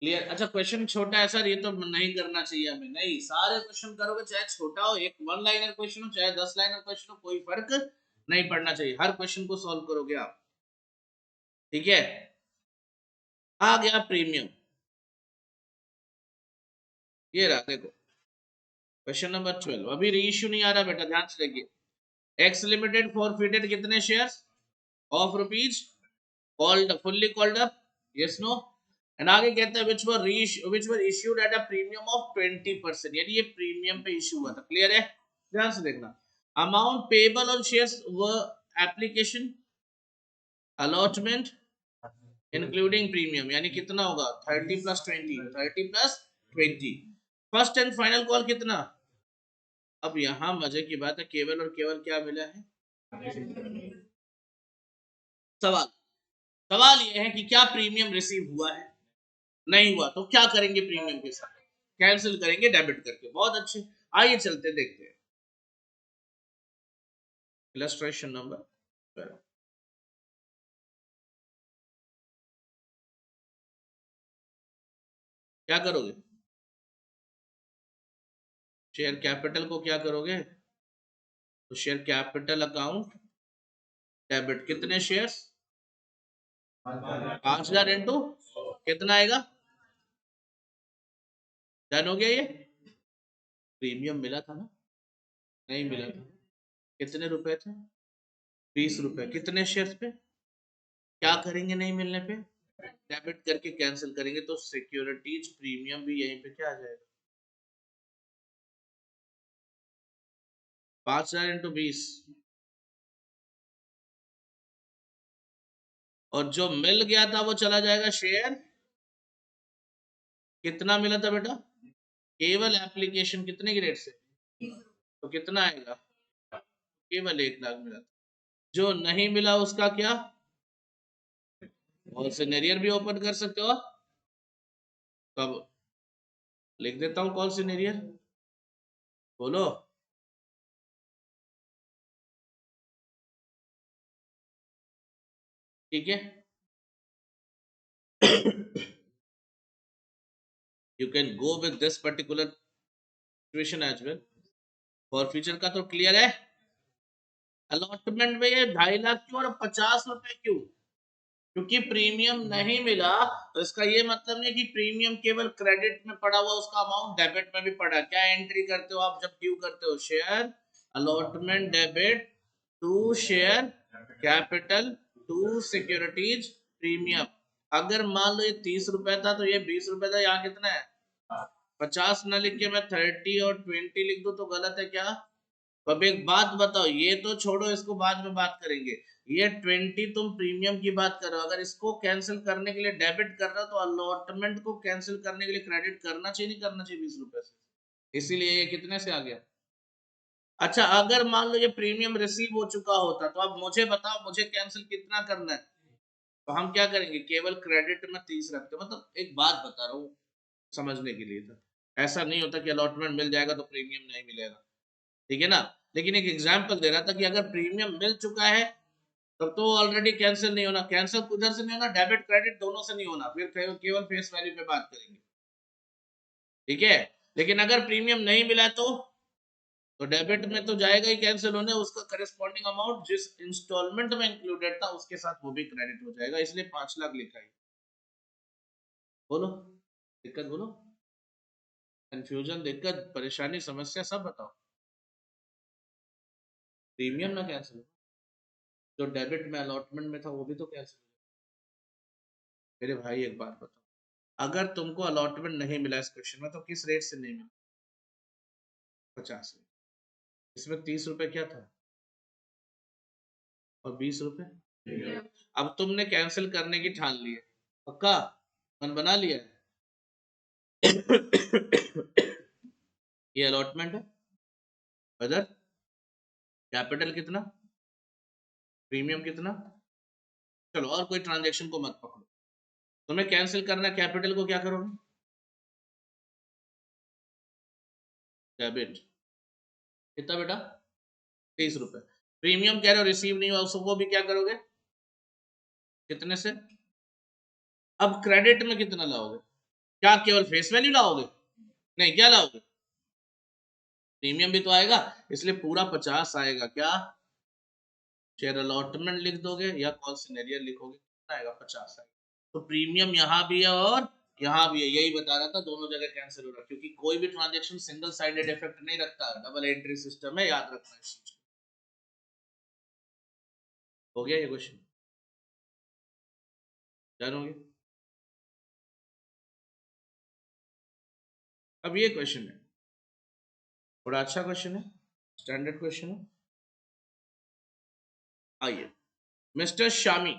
क्लियर? अच्छा क्वेश्चन छोटा है सर, ये तो नहीं करना चाहिए हमें। नहीं, सारे क्वेश्चन करोगे, चाहे छोटा हो, एक 1 लाइनर क्वेश्चन हो, चाहे 10 लाइनर क्वेश्चन हो, कोई फर्क नहीं पड़ना चाहिए। हर क्वेश्चन को सॉल्व करोगे आप। ठीक है। आ गया प्रीमियम। ये रहा देखो, क्वेश्चन नंबर 12। अभी रीइश्यू नहीं आ रहा बेटा, ध्यान से देखिए। एक्स लिमिटेड फॉरफिटेड कितने shares of rupees called fully called up, yes no. And आगे कहते हैं which were issued at a premium of 20%, यानी ये प्रीमियम पे इश्यू हुआ था। क्लियर है? ध्यान से देखना। अमाउंट पेबल ऑन शेयर्स व एप्लीकेशन अलॉटमेंट इंक्लूडिंग प्रीमियम, यानी कितना होगा? 30 plus 20, 30 plus 20। First and final call कितना? अब यहां मजे की बात है, केवल और केवल क्या मिला है? सवाल सवाल ये है कि क्या प्रीमियम रिसीव हुआ है? नहीं हुआ तो क्या करेंगे प्रीमियम के साथ? कैंसिल करेंगे डेबिट करके। बहुत अच्छे, आइए चलते देखते हैं। Illustration number 12। क्या करोगे? शेयर कैपिटल को क्या करोगे? तो शेयर कैपिटल अकाउंट डेबिट, कितने शेयर्स? 5,000 इंटू कितना आएगा? डन हो गया ये। प्रीमियम मिला था ना? नहीं मिला था। कितने रुपए थे? 20 रुपए। कितने शेयर्स पे? क्या करेंगे नहीं मिलने पे? डेबिट करके कैंसिल करेंगे, तो सिक्योरिटीज प्रीमियम भी यहीं पे क्या आ जाएगा? 5,000 इंटू 20, और जो मिल गया था वो चला जाएगा शेयर। कितना मिला था बेटा? केवल एप्लीकेशन कितने की रेट से? तो कितना आएगा? केवल 1 लाख मिला था। जो नहीं मिला उसका क्या? और सिनेरियर भी ओपन कर सकते हो। कब? लिख देता हूं कॉल सिनेरियर, बोलो। ठीक है। You can go with this particular situation as well. For future का तो क्लियर है। अलॉटमेंट में ये 2.5 लाख क्यों और 50 रुपए क्यों? क्योंकि प्रीमियम नहीं मिला, तो इसका ये मतलब नहीं कि प्रीमियम केवल क्रेडिट में पड़ा हुआ, उसका अमाउंट डेबिट में भी पड़ा। क्या एंट्री करते हो आप जब ड्यू करते हो? Share allotment debit to share capital to securities premium. अगर मान लो ये 30 रुपए था तो ये 20 रुपए था, यहाँ कितना है? 50 ना लिख के मैं 30 और 20 लिख दूं तो गलत है क्या? अब एक बात बताओ, ये तो छोड़ो, इसको बाद में बात करेंगे। ये 20 तुम प्रीमियम की बात कर रहे हो, अगर इसको कैंसिल करने के लिए डेबिट कर रहे हो तो अलॉटमेंट को कैंसिल करने के लिए क्रेडिट करना चाहिए नहीं करना चाहिए 20 रुपए से? इसीलिए ये कितने से आ गया? अच्छा, अगर मान लो ये प्रीमियम रिसीव हो चुका होता तो अब मुझे बताओ मुझे कैंसिल कितना करना है? तो हम क्या करेंगे? केवल क्रेडिट में 30 रखते, मतलब एक बात बता रहा हूँ समझने के लिए था। ऐसा नहीं होता कि अलॉटमेंट मिल जाएगा तो प्रीमियम नहीं मिलेगा, ठीक है ना? लेकिन एक एग्जांपल दे रहा था कि अगर प्रीमियम मिल चुका है तब तो ऑलरेडी कैंसिल नहीं होना। कैंसिल उधर से नहीं होना, डेबिट क्रेडिट दोनों से नहीं होना, फिर केवल फेस वैल्यू पे बात करेंगे, ठीक है? लेकिन अगर प्रीमियम नहीं मिला तो डेबिट में तो जाएगा ही कैंसिल होने, उसका करस्पॉन्डिंग अमाउंट जिस इंस्टॉलमेंट में इंक्लूडेड था उसके साथ वो भी क्रेडिट हो जाएगा, इसलिए 5 लाख लिखा है। बोलो, दिक्कत बोलो, कंफ्यूजन, दिक्कत, परेशानी, समस्या सब बताओ। प्रीमियम ना कैंसिल, जो डेबिट में अलॉटमेंट में था वो भी तो कैंसिल। मेरे भाई एक बात बताओ, अगर तुमको अलॉटमेंट नहीं मिला इस क्वेश्चन में तो किस रेट से नहीं मिला? 50 रेट। इसमें 30 रुपए क्या था और 20 रुपए। अब तुमने कैंसिल करने की ठान ली है, पक्का मन बना लिया है। ये अलॉटमेंट है, बजट, कैपिटल कितना, प्रीमियम कितना। चलो और कोई ट्रांजेक्शन को मत पकड़ो, तुम्हें कैंसिल करना है कैपिटल को, क्या करोगे? डेबिट, कितना बेटा? 30 रुपए। प्रीमियम कह रहे हो रिसीव नहीं हुआ, उसको भी क्या करोगे? कितने से? अब क्रेडिट में कितना लाओगे? क्या केवल फेस वैल्यू लाओगे? नहीं, क्या लाओगे? प्रीमियम भी तो आएगा, इसलिए पूरा 50 आएगा। क्या शेयर अलॉटमेंट लिख दोगे या कॉल सिनेरियर लिखोगे, कितना आएगा? 50 आएगा। तो प्रीमियम यहाँ भी है और यहाँ भी है, यही बता रहा था, दोनों जगह कैंसिल हो रहा है क्योंकि कोई भी ट्रांजेक्शन सिंगल साइडेड इफेक्ट नहीं रखता, डबल एंट्री सिस्टम है, याद रखना इस चीज को। हो गया ये क्वेश्चन? डन हो गया? अब ये क्वेश्चन है, बड़ा अच्छा क्वेश्चन है, स्टैंडर्ड क्वेश्चन है। आइए, मिस्टर शामी,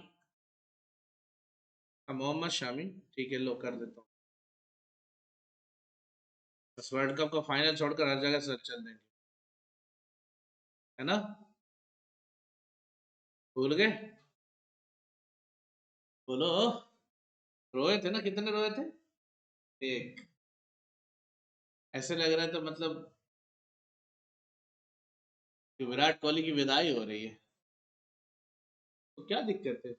मोहम्मद शामी, ठीक है, लो कर देता हूँ। बस वर्ल्ड कप का फाइनल छोड़कर हर जगह सर्च चल देंगे, है ना? भूल गए? बोलो, रोए थे ना? कितने रोए थे? एक। ऐसे लग रहा है तो मतलब कि विराट कोहली की विदाई हो रही है, तो क्या दिक्कत है?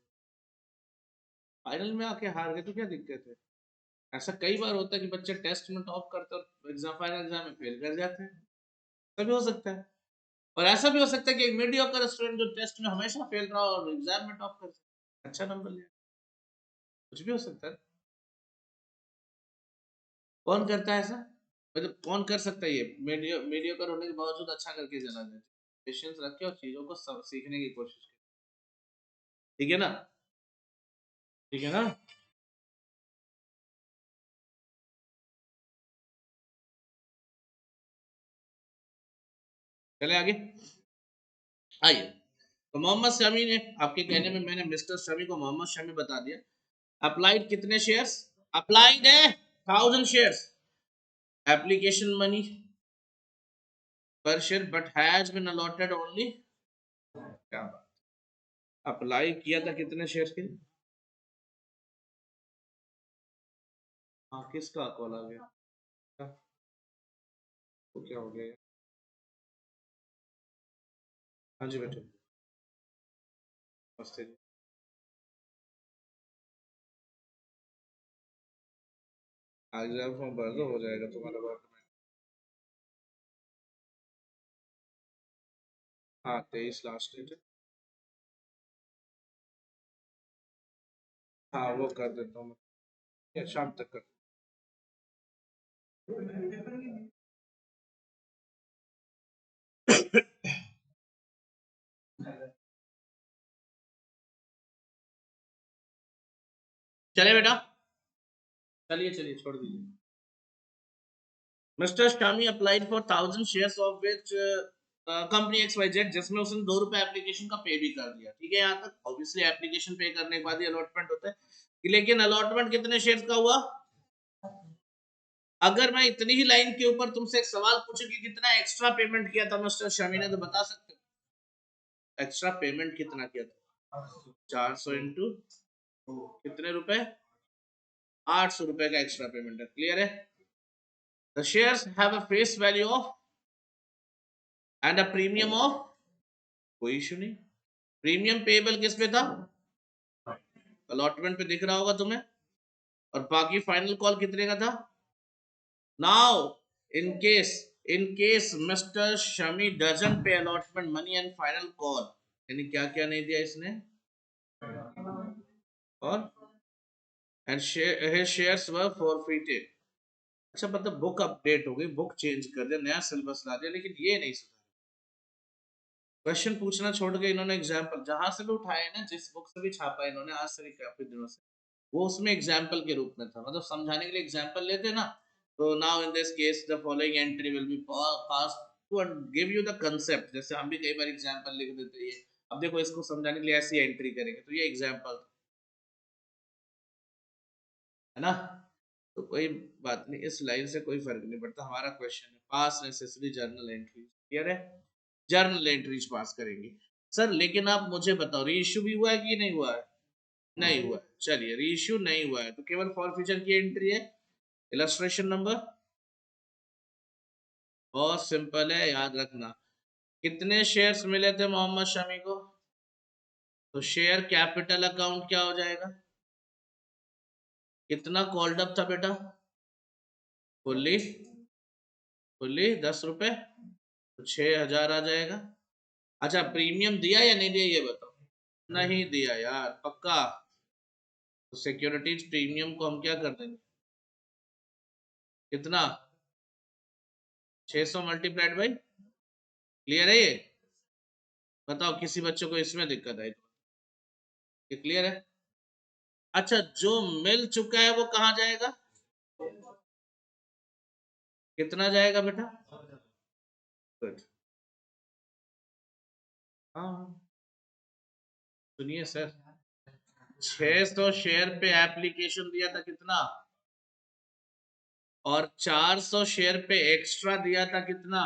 फाइनल में आके हार गए तो क्या दिक्कत है? ऐसा कई बार होता है कि बच्चे टेस्ट में टॉप करते हैं और एग्जाम, फाइनल एग्जाम में फेल कर जाते हैं। तभी हो सकता है। और ऐसा भी हो सकता है कि एक मीडियोकर स्टूडेंट जो टेस्ट में हमेशा फेल रहा और एग्जाम में टॉप कर सकता है, अच्छा नंबर लिया। कुछ भी हो सकता है। कौन करता है ऐसा? मतलब कौन कर सकता है ये मीडियोकर होने के बावजूद अच्छा करके चला जाए? पेशेंस रखे और चीजों को सब सीखने की कोशिश करे। ठीक है ना? ठीक है ना? चले आगे। आइए। तो मोहम्मद शमी ने, आपके कहने में मैंने मिस्टर शमी को मोहम्मद शमी बता दिया। अप्लाइड कितने शेयर्स? अप्लाइड है 1000 शेयर्स। एप्लीकेशन मनी पर share but has been allotted only, क्या बात, अप्लाई किया था कितने शेयर्स के? हाँ, किसका कॉल आ गया? क्या? तो क्या हो गया? हाँ जी बेटे। नमस्ते जी। एग्जाम फॉर्म भर दो, हो जाएगा तुम्हारा बात में। हाँ, 23 लास्ट डेट है। हाँ, वो कर देता हूँ मैं, या शाम तक कर। चले बेटा, चलिए चलिए, छोड़ दीजिए। Mister Shami applied for 1000 shares of which company X Y Z, जिसमें उसने ₹2 एप्लीकेशन का पे भी कर दिया। ठीक है, यहाँ तक ऑब्वियसली एप्लीकेशन पे करने के बाद ही अलॉटमेंट होता है। लेकिन अलॉटमेंट कितने शेयर्स का हुआ? अगर मैं इतनी ही लाइन के ऊपर तुमसे एक सवाल पूछूं कि कितना एक्स्ट्रा पेमेंट किया था मिस्टर शमी ने, तो बता सकते हो एक्स्ट्रा पेमेंट कितना किया था? 400 इंटू कितने रुपए? ₹800 का एक्स्ट्रा पेमेंट है। क्लियर है? The shares have a face value of and a premium of, कोई इशू नहीं। प्रीमियम पेबल किस पे था? अलॉटमेंट पे दिख रहा होगा तुम्हें। और बाकी फाइनल कॉल कितने का था? Now in case, in case Mister Shami doesn't pay allotment money and final call, यानी क्या क्या नहीं दिया इसने? और and his shares were forfeited. अच्छा, मतलब बुक अपडेट हो गई, बुक चेंज कर दिया, नया सिलेबस ला दिया, लेकिन ये नहीं सुधा। क्वेश्चन पूछना छोड़ के इन्होंने एग्जाम्पल जहां से भी उठाए ना, जिस बुक से भी छापा इन्होंने आज से काफी दिनों से, वो उसमें एग्जाम्पल के रूप में था, मतलब समझाने के लिए एग्जाम्पल लेते ना। तो now in this case the following entry will be pass to give you the concept, जैसे हम भी कई बार एग्जाम्पल लिख देते हैं। अब देखो, इसको समझाने के लिए ऐसी एंट्री करेंगे, तो ये एग्जाम्पल है ना। तो कोई बात नहीं, इस लाइन से कोई फर्क नहीं पड़ता। हमारा क्वेश्चन है पास नेसेसरी जर्नल एंट्री, क्लियर है? जर्नल एंट्रीज पास करेंगे। सर लेकिन आप मुझे बताओ, रीइश्यू भी हुआ है कि नहीं हुआ है? नहीं हुआ है। चलिए, रीइश्यू नहीं हुआ है तो केवल फॉर फ्यूचर की एंट्री है। इलस्ट्रेशन नंबर बहुत सिंपल है, याद रखना। कितने शेयर्स मिले थे मोहम्मद शमी को? तो शेयर कैपिटल अकाउंट क्या हो जाएगा? कितना कॉल्ड अप था बेटा? फुल्ली, फुल्ली ₹10, तो 6000 आ जाएगा। अच्छा, प्रीमियम दिया या नहीं दिया ये बताओ? नहीं दिया यार, पक्का? तो सिक्योरिटीज प्रीमियम को हम क्या कर देंगे? कितना? 600 मल्टीप्लाइड बाई, क्लियर है ये? बताओ किसी बच्चों को इसमें दिक्कत आई तो? ये क्लियर है? अच्छा, जो मिल चुका है वो कहाँ जाएगा? कितना जाएगा बेटा? गुड। हाँ, सुनिए सर, 600 शेयर पे एप्लीकेशन दिया था कितना? और 400 शेयर पे एक्स्ट्रा दिया था कितना?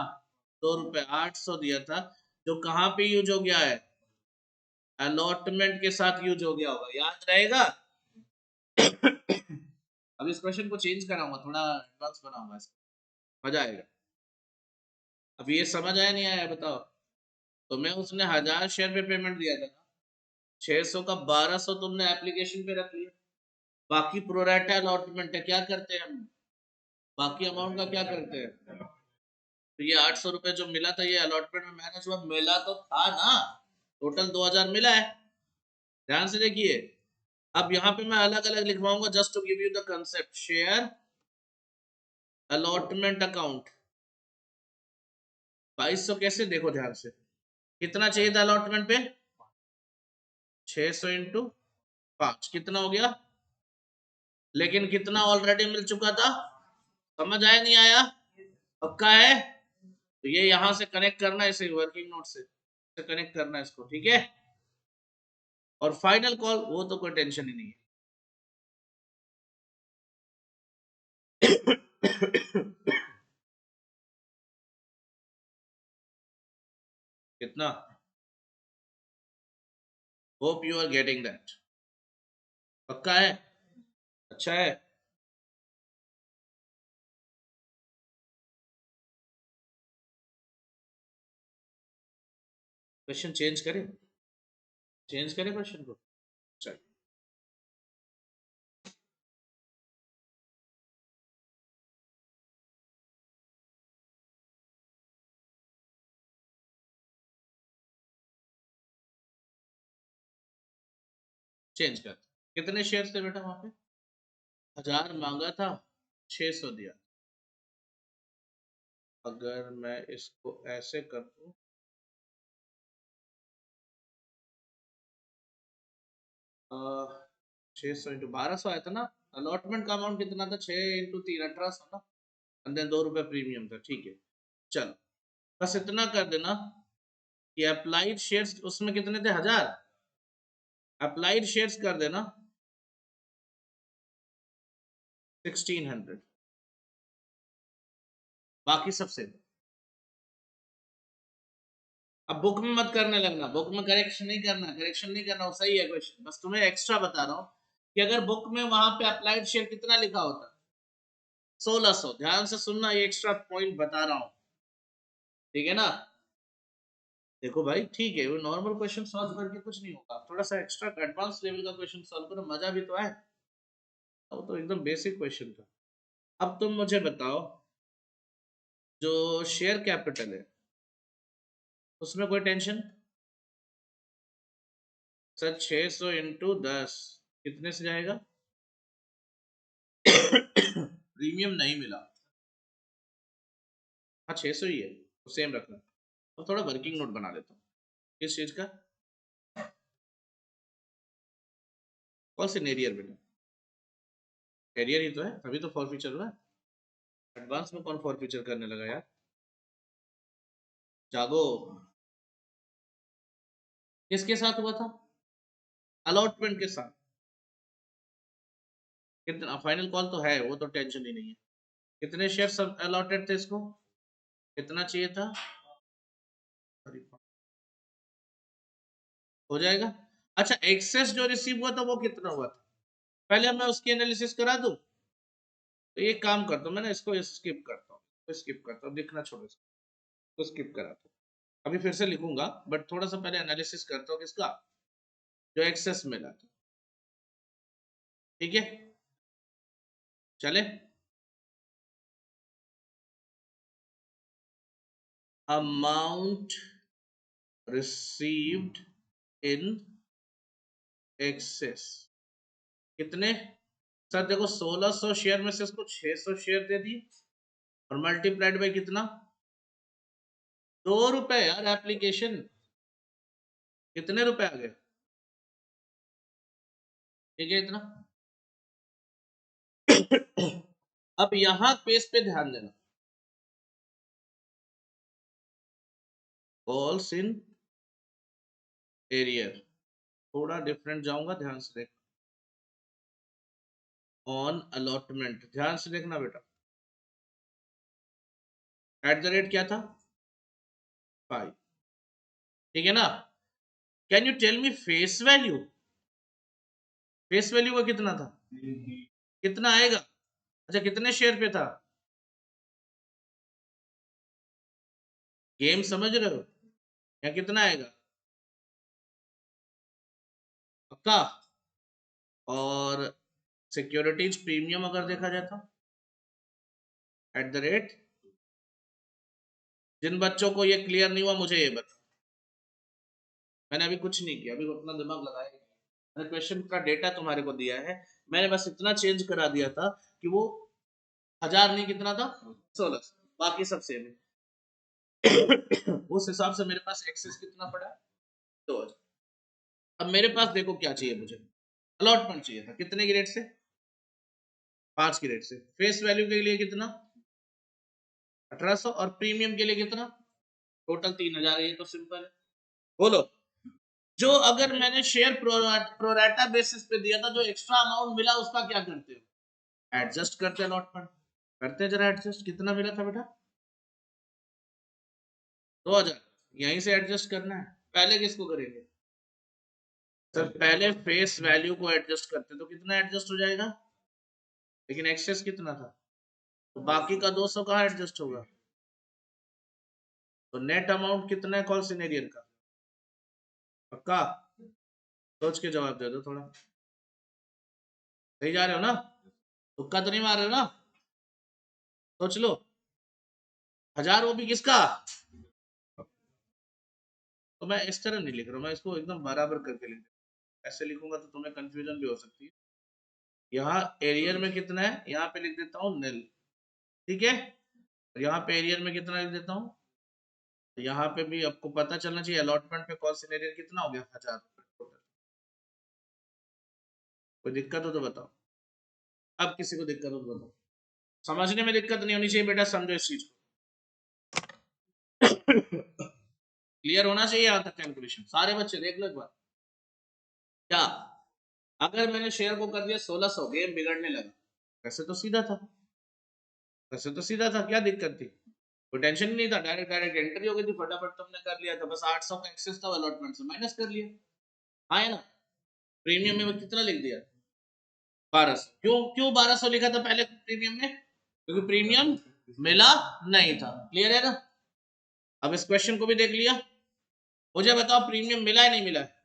₹2, 800 दिया था, जो कहाँ पे यूज हो गया है? अलॉटमेंट के साथ यूज हो गया होगा, याद रहेगा? अब इस क्वेश्चन को चेंज कराऊंगा, थोड़ा एडवांस बनाऊंगा इसको, मजा आएगा। अब ये समझ आया नहीं आया बताओ? तो मैं उसने 1000 शेयर पे पेमेंट दिया था, 600 का 1200 तुमने एप्लीकेशन पे रख लिया, बाकी प्रोरेटा अलॉटमेंट है, क्या करते हैं हम, बाकी अमाउंट का क्या करते हैं। तो ये 800 रुपए जो मिला था ये अलॉटमेंट में मैनेज हुआ, मिला तो था ना, टोटल 2000 मिला है। ध्यान से देखिए, अब यहाँ पे मैं अलग अलग लिखवाऊंगा just to give you the concept. Share allotment account 2200 कैसे, देखो ध्यान से, कितना चाहिए था अलॉटमेंट पे, 600 इंटू 5 कितना हो गया, लेकिन कितना ऑलरेडी मिल चुका था, समझ आया नहीं आया, पक्का है। तो ये यहां से कनेक्ट करना है, इसे वर्किंग नोट से कनेक्ट करना है इसको, ठीक है। और फाइनल कॉल वो तो कोई टेंशन ही नहीं है। कितना, hope you are getting that, पक्का है, अच्छा है। क्वेश्चन चेंज करें, चेंज करें क्वेश्चन को, चल चेंज कर। कितने शेयर थे बेटा वहां पे, 1000 मांगा था, 600 दिया। अगर मैं इसको ऐसे कर दूं, 600 इंटू 1200 आया था ना, अलॉटमेंट का अमाउंट कितना था, 6 इंटू 3 1800 ना, अंदर 2 रुपए प्रीमियम था, ठीक है। चलो बस इतना कर देना कि अप्लाइड शेयर्स उसमें कितने थे, 1000, अप्लाइड शेयर्स कर देना 1600, बाकी सबसे। अब बुक में मत करने लगना, बुक में करेक्शन नहीं करना, करेक्शन नहीं करना, वो सही है क्वेश्चन, बस तुम्हें एक्स्ट्रा बता रहा हूं कि अगर बुक में वहां पे अप्लाइड शेयर कितना लिखा होता, 1600, ध्यान से सुनना, ये एक्स्ट्रा पॉइंट बता रहा हूं, ठीक है ना। देखो भाई ठीक है, वो नॉर्मल क्वेश्चन सॉल्व करके कुछ नहीं होगा, थोड़ा सा एक्स्ट्रा एडवांस लेवल का क्वेश्चन सॉल्व करो, मजा भी तो है। वो तो एकदम बेसिक क्वेश्चन था। अब तुम मुझे बताओ, जो शेयर कैपिटल है उसमें कोई टेंशन, सर 600 इंटू 10 कितने से जाएगा, प्रीमियम नहीं मिला, हाँ 600 ही है, तो सेम रखना। और थोड़ा वर्किंग नोट बना लेता हूँ, किस चीज का, कौन सी नेरियर बेटा, कैरियर ही तो है, अभी तो फॉर फ्यूचर हुआ है, एडवांस में कौन फॉर फ्यूचर करने लगा यार, जागो। किसके साथ हुआ था, अलॉटमेंट के साथ, कितना फाइनल कॉल तो है, वो तो टेंशन ही नहीं है। कितने शेयर सब अलॉटेड थे इसको, कितना चाहिए था, हो जाएगा। अच्छा एक्सेस जो रिसीव हुआ था वो कितना हुआ था, पहले मैं उसकी एनालिसिस करा दूं, तो ये काम करता हूँ मैं ना, इसको स्किप करता हूँ, स्किप करता हूँ, लिखना छोड़ो इसको, तो स्किप कराता हूँ, अभी फिर से लिखूंगा, बट थोड़ा सा पहले एनालिसिस करता हूँ किसका, जो एक्सेस मिला था, ठीक है, चले। अमाउंट रिसीव्ड इन एक्सेस कितने, सर देखो 1600 शेयर में से इसको 600 शेयर दे दिए, और मल्टीप्लाइड बाय कितना, 2 रुपए यार, एप्लीकेशन कितने रुपए आ गए, ठीक है इतना। अब यहां पेज पे ध्यान देना, कॉल्स इन एरियर, थोड़ा डिफरेंट जाऊंगा, ध्यान से देख, ऑन अलॉटमेंट, ध्यान से देखना बेटा, एट द रेट क्या था, 5, ठीक है ना। Can you tell me face value, face value का कितना था, कितना आएगा, अच्छा कितने शेयर पे था, गेम समझ रहे हो, या कितना आएगा पक्का? और सिक्योरिटीज प्रीमियम अगर देखा जाए तो एट द रेट, जिन बच्चों को ये क्लियर नहीं हुआ मुझे ये बता, मैंने अभी कुछ नहीं किया, अभी अपना दिमाग लगाया, मैंने क्वेश्चन का डेटा तुम्हारे को दिया है, मैंने बस इतना चेंज करा दिया था कि वो 1000 नहीं, कितना था 16, बाकी सब सेम है। उस हिसाब से मेरे पास एक्सेस कितना पड़ा, 2000। अब मेरे पास देखो क्या चाहिए, मुझे अलॉटमेंट चाहिए था, कितने की रेट से, 5 की रेट से। फेस वैल्यू के लिए कितना 1800, और प्रीमियम के लिए कितना, टोटल 3000। ये तो सिंपल है। बोलो, जो अगर मैंने शेयर प्रोराटा बेसिस पे दिया था, जो एक्स्ट्रा अमाउंट मिला उसका क्या करते हो, एडजस्ट करते हैं अलॉटमेंट, करते हैं जरा एडजस्ट, कितना मिला था बेटा 2000, यहीं से एडजस्ट करना है। पहले किसको करेंगे सर, पहले फेस वैल्यू को एडजस्ट करते, तो कितना एडजस्ट हो जाएगा, लेकिन एक्सेस कितना था, तो बाकी का 200 कहाँ एडजस्ट होगा, तो नेट अमाउंट कितना है कॉल सिनेरियर का, पक्का? सोच के जवाब दे दो थोड़ा, सही जा रहे हो ना, तुक्का तो नहीं मार रहे हो ना, सोच लो। 1000 वो भी किसका, तो मैं इस तरह नहीं लिख रहा हूँ, मैं इसको एकदम बराबर करके लिख रहा हूँ, ऐसे लिखूंगा तो तुम्हें कंफ्यूजन भी हो सकती है। यहाँ एरियर में कितना है, यहाँ पे लिख देता हूँ निल, ठीक है, और यहाँ पे एरियर में कितना लिख देता हूँ, यहाँ पे भी आपको पता चलना चाहिए अलॉटमेंट पे कॉस्ट एरियर कितना हो गया, 1000। कोई दिक्कत हो तो बताओ, अब किसी को दिक्कत हो तो बताओ, समझने में दिक्कत नहीं होनी चाहिए बेटा, समझो इस चीज को। क्लियर होना चाहिए यहाँ तक कैलकुलेशन, सारे बच्चे देख लो एक बार। क्या, अगर मैंने शेयर को कर दिया 1600, गेम बिगड़ने लगा, वैसे तो सीधा था, वैसे तो सीधा था, क्या दिक्कत थी, कोई टेंशन नहीं था, डायरेक्ट डायरेक्ट एंट्री हो गई थी, फटाफट तुमने कर लिया था, बस 800 का एक्सेस था, अलॉटमेंट से माइनस कर लिया, हाँ है ना। प्रीमियम में कितना लिख दिया 1200, क्यों क्यों 1200 लिखा था पहले प्रीमियम में, क्योंकि प्रीमियम मिला नहीं था, क्लियर है ना। अब इस क्वेश्चन को भी देख लिया, मुझे बताओ प्रीमियम मिला है नहीं मिला है,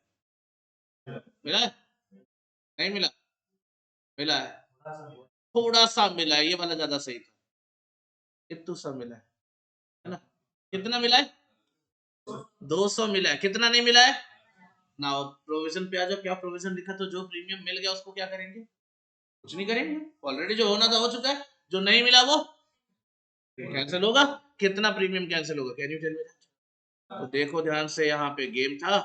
मिला है नहीं मिला, मिला है, थोड़ा सा मिला है, ये वाला ज्यादा सही था, कितु सा मिला है ना, कितना मिला है 200 मिला है, कितना नहीं मिला है ना। प्रोविजन पे आ जाओ, क्या प्रोविजन लिखा, तो जो प्रीमियम मिल गया उसको क्या करेंगे, कुछ नहीं करेंगे, ऑलरेडी जो होना था हो चुका है, जो नहीं मिला वो कैंसिल होगा। कितना प्रीमियम कैंसिल होगा, कैन यू टेल मी। तो देखो ध्यान से, यहाँ पे गेम था,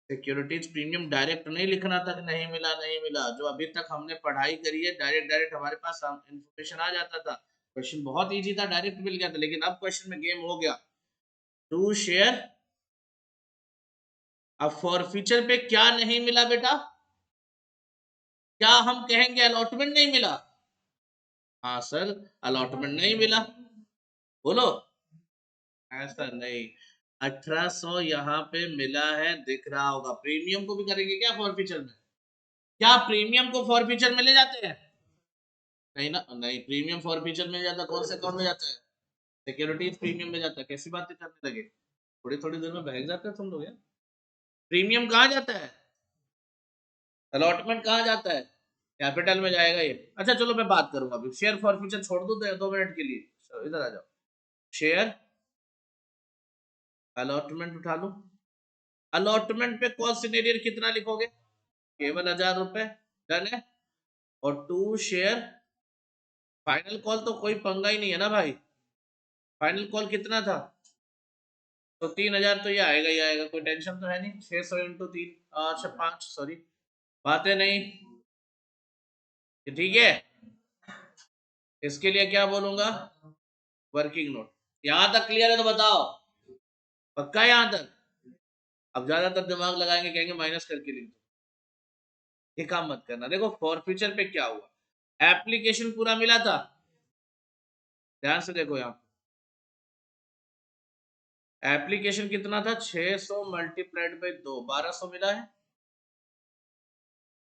सिक्योरिटीज प्रीमियम डायरेक्ट नहीं लिखना था कि नहीं मिला नहीं मिला, जो अभी तक हमने पढ़ाई करी है डायरेक्ट डायरेक्ट हमारे पास इंफॉर्मेशन आ जाता था, क्वेश्चन बहुत इजी था, डायरेक्ट मिल गया था, लेकिन अब क्वेश्चन में गेम हो गया, टू शेयर। अब फॉर फ्यूचर पे क्या नहीं मिला बेटा, क्या हम कहेंगे अलॉटमेंट नहीं मिला, हाँ सर अलॉटमेंट नहीं मिला, बोलो, ऐसा नहीं, 1800 यहाँ पे मिला है, दिख रहा होगा, प्रीमियम को भी करेंगे क्या फॉर फ्यूचर में, क्या प्रीमियम को फॉर फ्यूचर में ले जाते हैं, नहीं ना, नहीं, प्रीमियम फॉर फ्यूचर में जाता, कौन से अकाउंट में जाता है, सिक्योरिटीज प्रीमियम में जाता है, कैसी बातें करने लगे, थोड़ी थोड़ी देर में बहक जाते हैं तुम लोग यार, प्रीमियम कहाँ जाता है, अलॉटमेंट कहाँ जाता है, कैपिटल में जाएगा ये। अच्छा चलो मैं बात करूंगा अभी, शेयर फॉर फ्यूचर छोड़ दो 2 मिनट के लिए, इधर आ जाओ, शेयर अलॉटमेंट उठा लो, अलॉटमेंट पे कॉस्ट सिनेरियर कितना लिखोगे, केवल 1000 रुपए, डन है, और टू शेयर, फाइनल कॉल तो कोई पंगा ही नहीं है ना भाई, फाइनल कॉल कितना था, तो 3000, तो ये आएगा ही आएगा, कोई टेंशन तो है नहीं, 600 इंटू 3, अच्छा 5, सॉरी बातें नहीं, ठीक है, इसके लिए क्या बोलूंगा, वर्किंग नोट, यहां तक क्लियर है तो बताओ, पक्का यहां तक, अब ज्यादातर दिमाग लगाएंगे, कहेंगे माइनस करके लिख दो, ये काम मत करना। देखो फॉर फ्यूचर पे क्या हुआ, एप्लीकेशन पूरा मिला था, ध्यान से देखो यहाँ, एप्लीकेशन कितना था 600 मल्टीप्लाइड बाई 2, 1200 मिला है,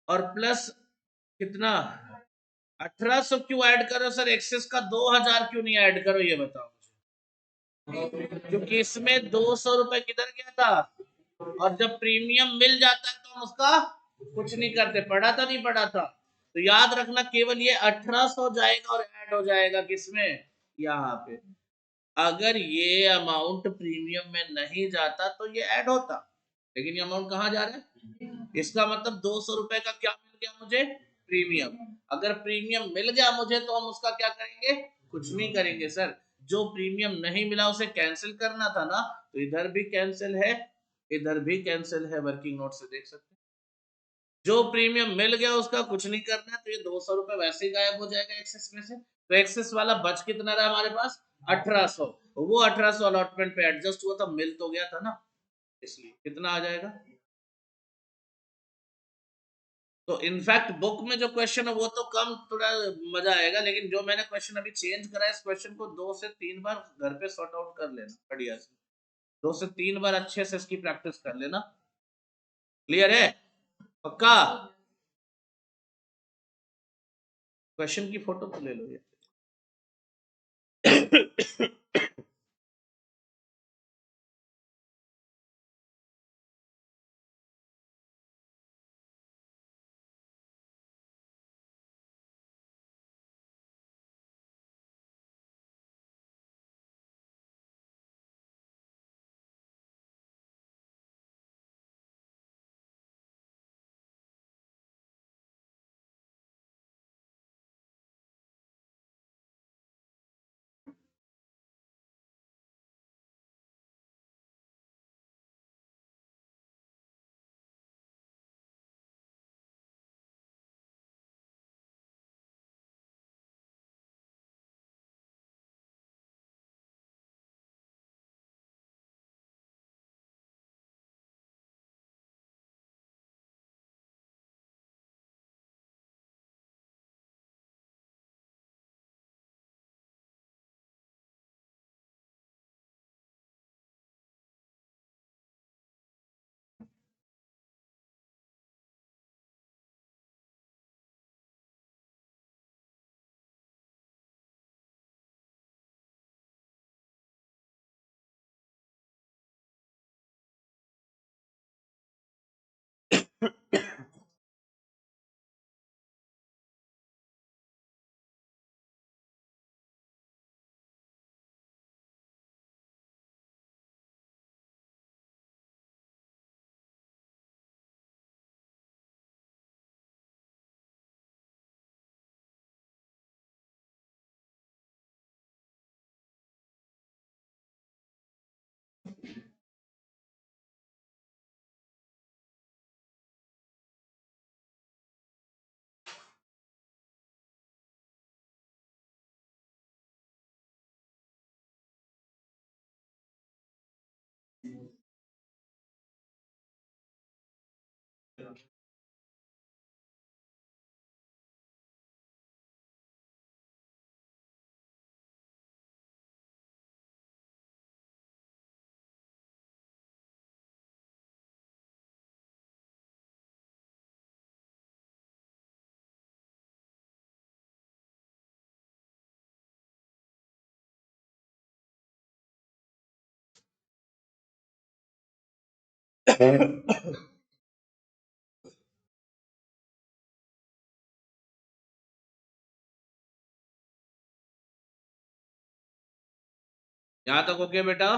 और प्लस कितना 1800 क्यों ऐड करो सर, एक्सेस का 2000 क्यों नहीं ऐड करो, ये बताओ मुझे, क्योंकि इसमें 200 रुपए किधर गया था, और जब प्रीमियम मिल जाता है तो हम उसका कुछ नहीं करते। पढ़ा था नहीं पढ़ा था? तो याद रखना, केवल ये 1800 जाएगा और ऐड हो जाएगा किसमें, यहाँ पे। अगर ये अमाउंट प्रीमियम में नहीं जाता तो ये ऐड होता, लेकिन ये अमाउंट कहाँ जा रहा है, इसका मतलब 200 रुपए का क्या मिल गया मुझे, प्रीमियम। अगर प्रीमियम मिल गया मुझे तो हम उसका क्या करेंगे, कुछ नहीं करेंगे सर। जो प्रीमियम नहीं मिला उसे कैंसिल करना था ना, तो इधर भी कैंसिल है, इधर भी कैंसिल है, वर्किंग नोट से देख सकते हैं। जो प्रीमियम मिल गया उसका कुछ नहीं करना है, तो ये 200 रुपए वैसे ही गायब हो जाएगा एक्सेस में से। तो एक्सेस वाला बच कितना रहा हमारे पास, 1800। वो 1800 अलॉटमेंट पे एडजस्ट हुआ था, मिल तो गया था ना, इसलिए कितना आ जाएगा। तो इनफैक्ट बुक में जो क्वेश्चन है वो तो कम थोड़ा मजा आएगा, लेकिन जो मैंने क्वेश्चन अभी चेंज करा है, इस क्वेश्चन को 2 से 3 बार घर पे सॉर्ट आउट कर लेना बढ़िया से। 2 से 3 बार अच्छे से इसकी प्रैक्टिस कर लेना। क्लियर है, पक्का? क्वेश्चन की फोटो तो ले लो ये। यहां तक ओके बेटा?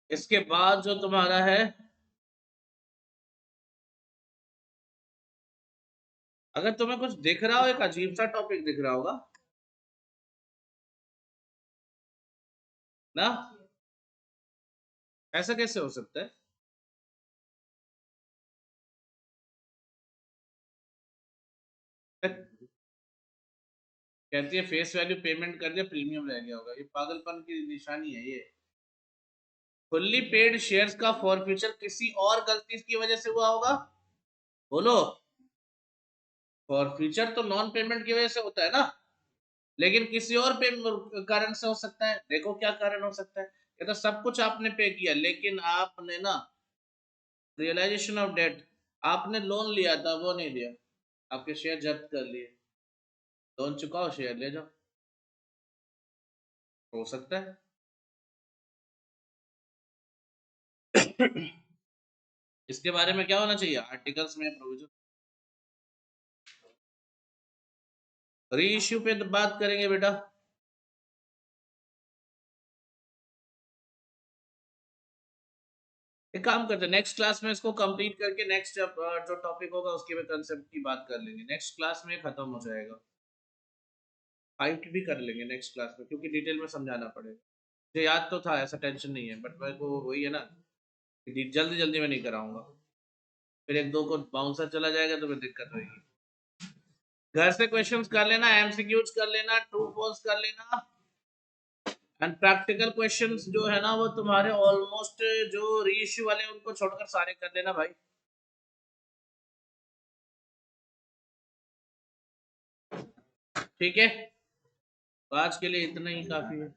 इसके बाद जो तुम्हारा है, अगर तुम्हें कुछ दिख रहा हो, एक अजीब सा टॉपिक दिख रहा होगा ना, ऐसा कैसे हो सकता है? कहती है फेस वैल्यू पेमेंट कर दिया, प्रीमियम रह गया होगा। ये पागलपन की निशानी है ये। फुल्ली पेड शेयर्स का फॉरफीचर किसी और गलती की वजह से हुआ होगा, बोलो। फॉरफीचर तो नॉन पेमेंट की वजह से होता है ना, लेकिन किसी और कारण से हो सकता है। देखो क्या कारण हो सकता है। ये तो सब कुछ आपने पे किया, लेकिन आपने ना रियलाइजेशन ऑफ डेट, आपने लोन लिया था वो नहीं दिया, आपके शेयर जब्त कर लिए। लोन चुकाओ, शेयर ले जाओ, हो सकता है। इसके बारे में क्या होना चाहिए, आर्टिकल्स में प्रोविजन। री इश्यू पे तो बात करेंगे बेटा। एक काम करते हैं, नेक्स्ट क्लास में इसको कंप्लीट करके नेक्स्ट जो टॉपिक होगा उसके में कंसेप्ट की बात कर लेंगे। नेक्स्ट क्लास में खत्म हो जाएगा। फाइट भी कर लेंगे नेक्स्ट क्लास में, क्योंकि डिटेल में समझाना पड़ेगा। मुझे याद तो था, ऐसा टेंशन नहीं है, बट मेरे को वही है ना कि जल्दी जल्दी में नहीं कराऊंगा, फिर एक दो को बाउंसर चला जाएगा तो फिर दिक्कत होगी। घर से क्वेश्चंस कर लेना, एमसीक्यूज कर लेना, ट्रू फॉल्स कर लेना, एंड प्रैक्टिकल क्वेश्चंस जो है ना वो तुम्हारे ऑलमोस्ट जो रीइश्यू वाले उनको छोड़कर सारे कर लेना भाई। ठीक है, तो आज के लिए इतना ही काफी है।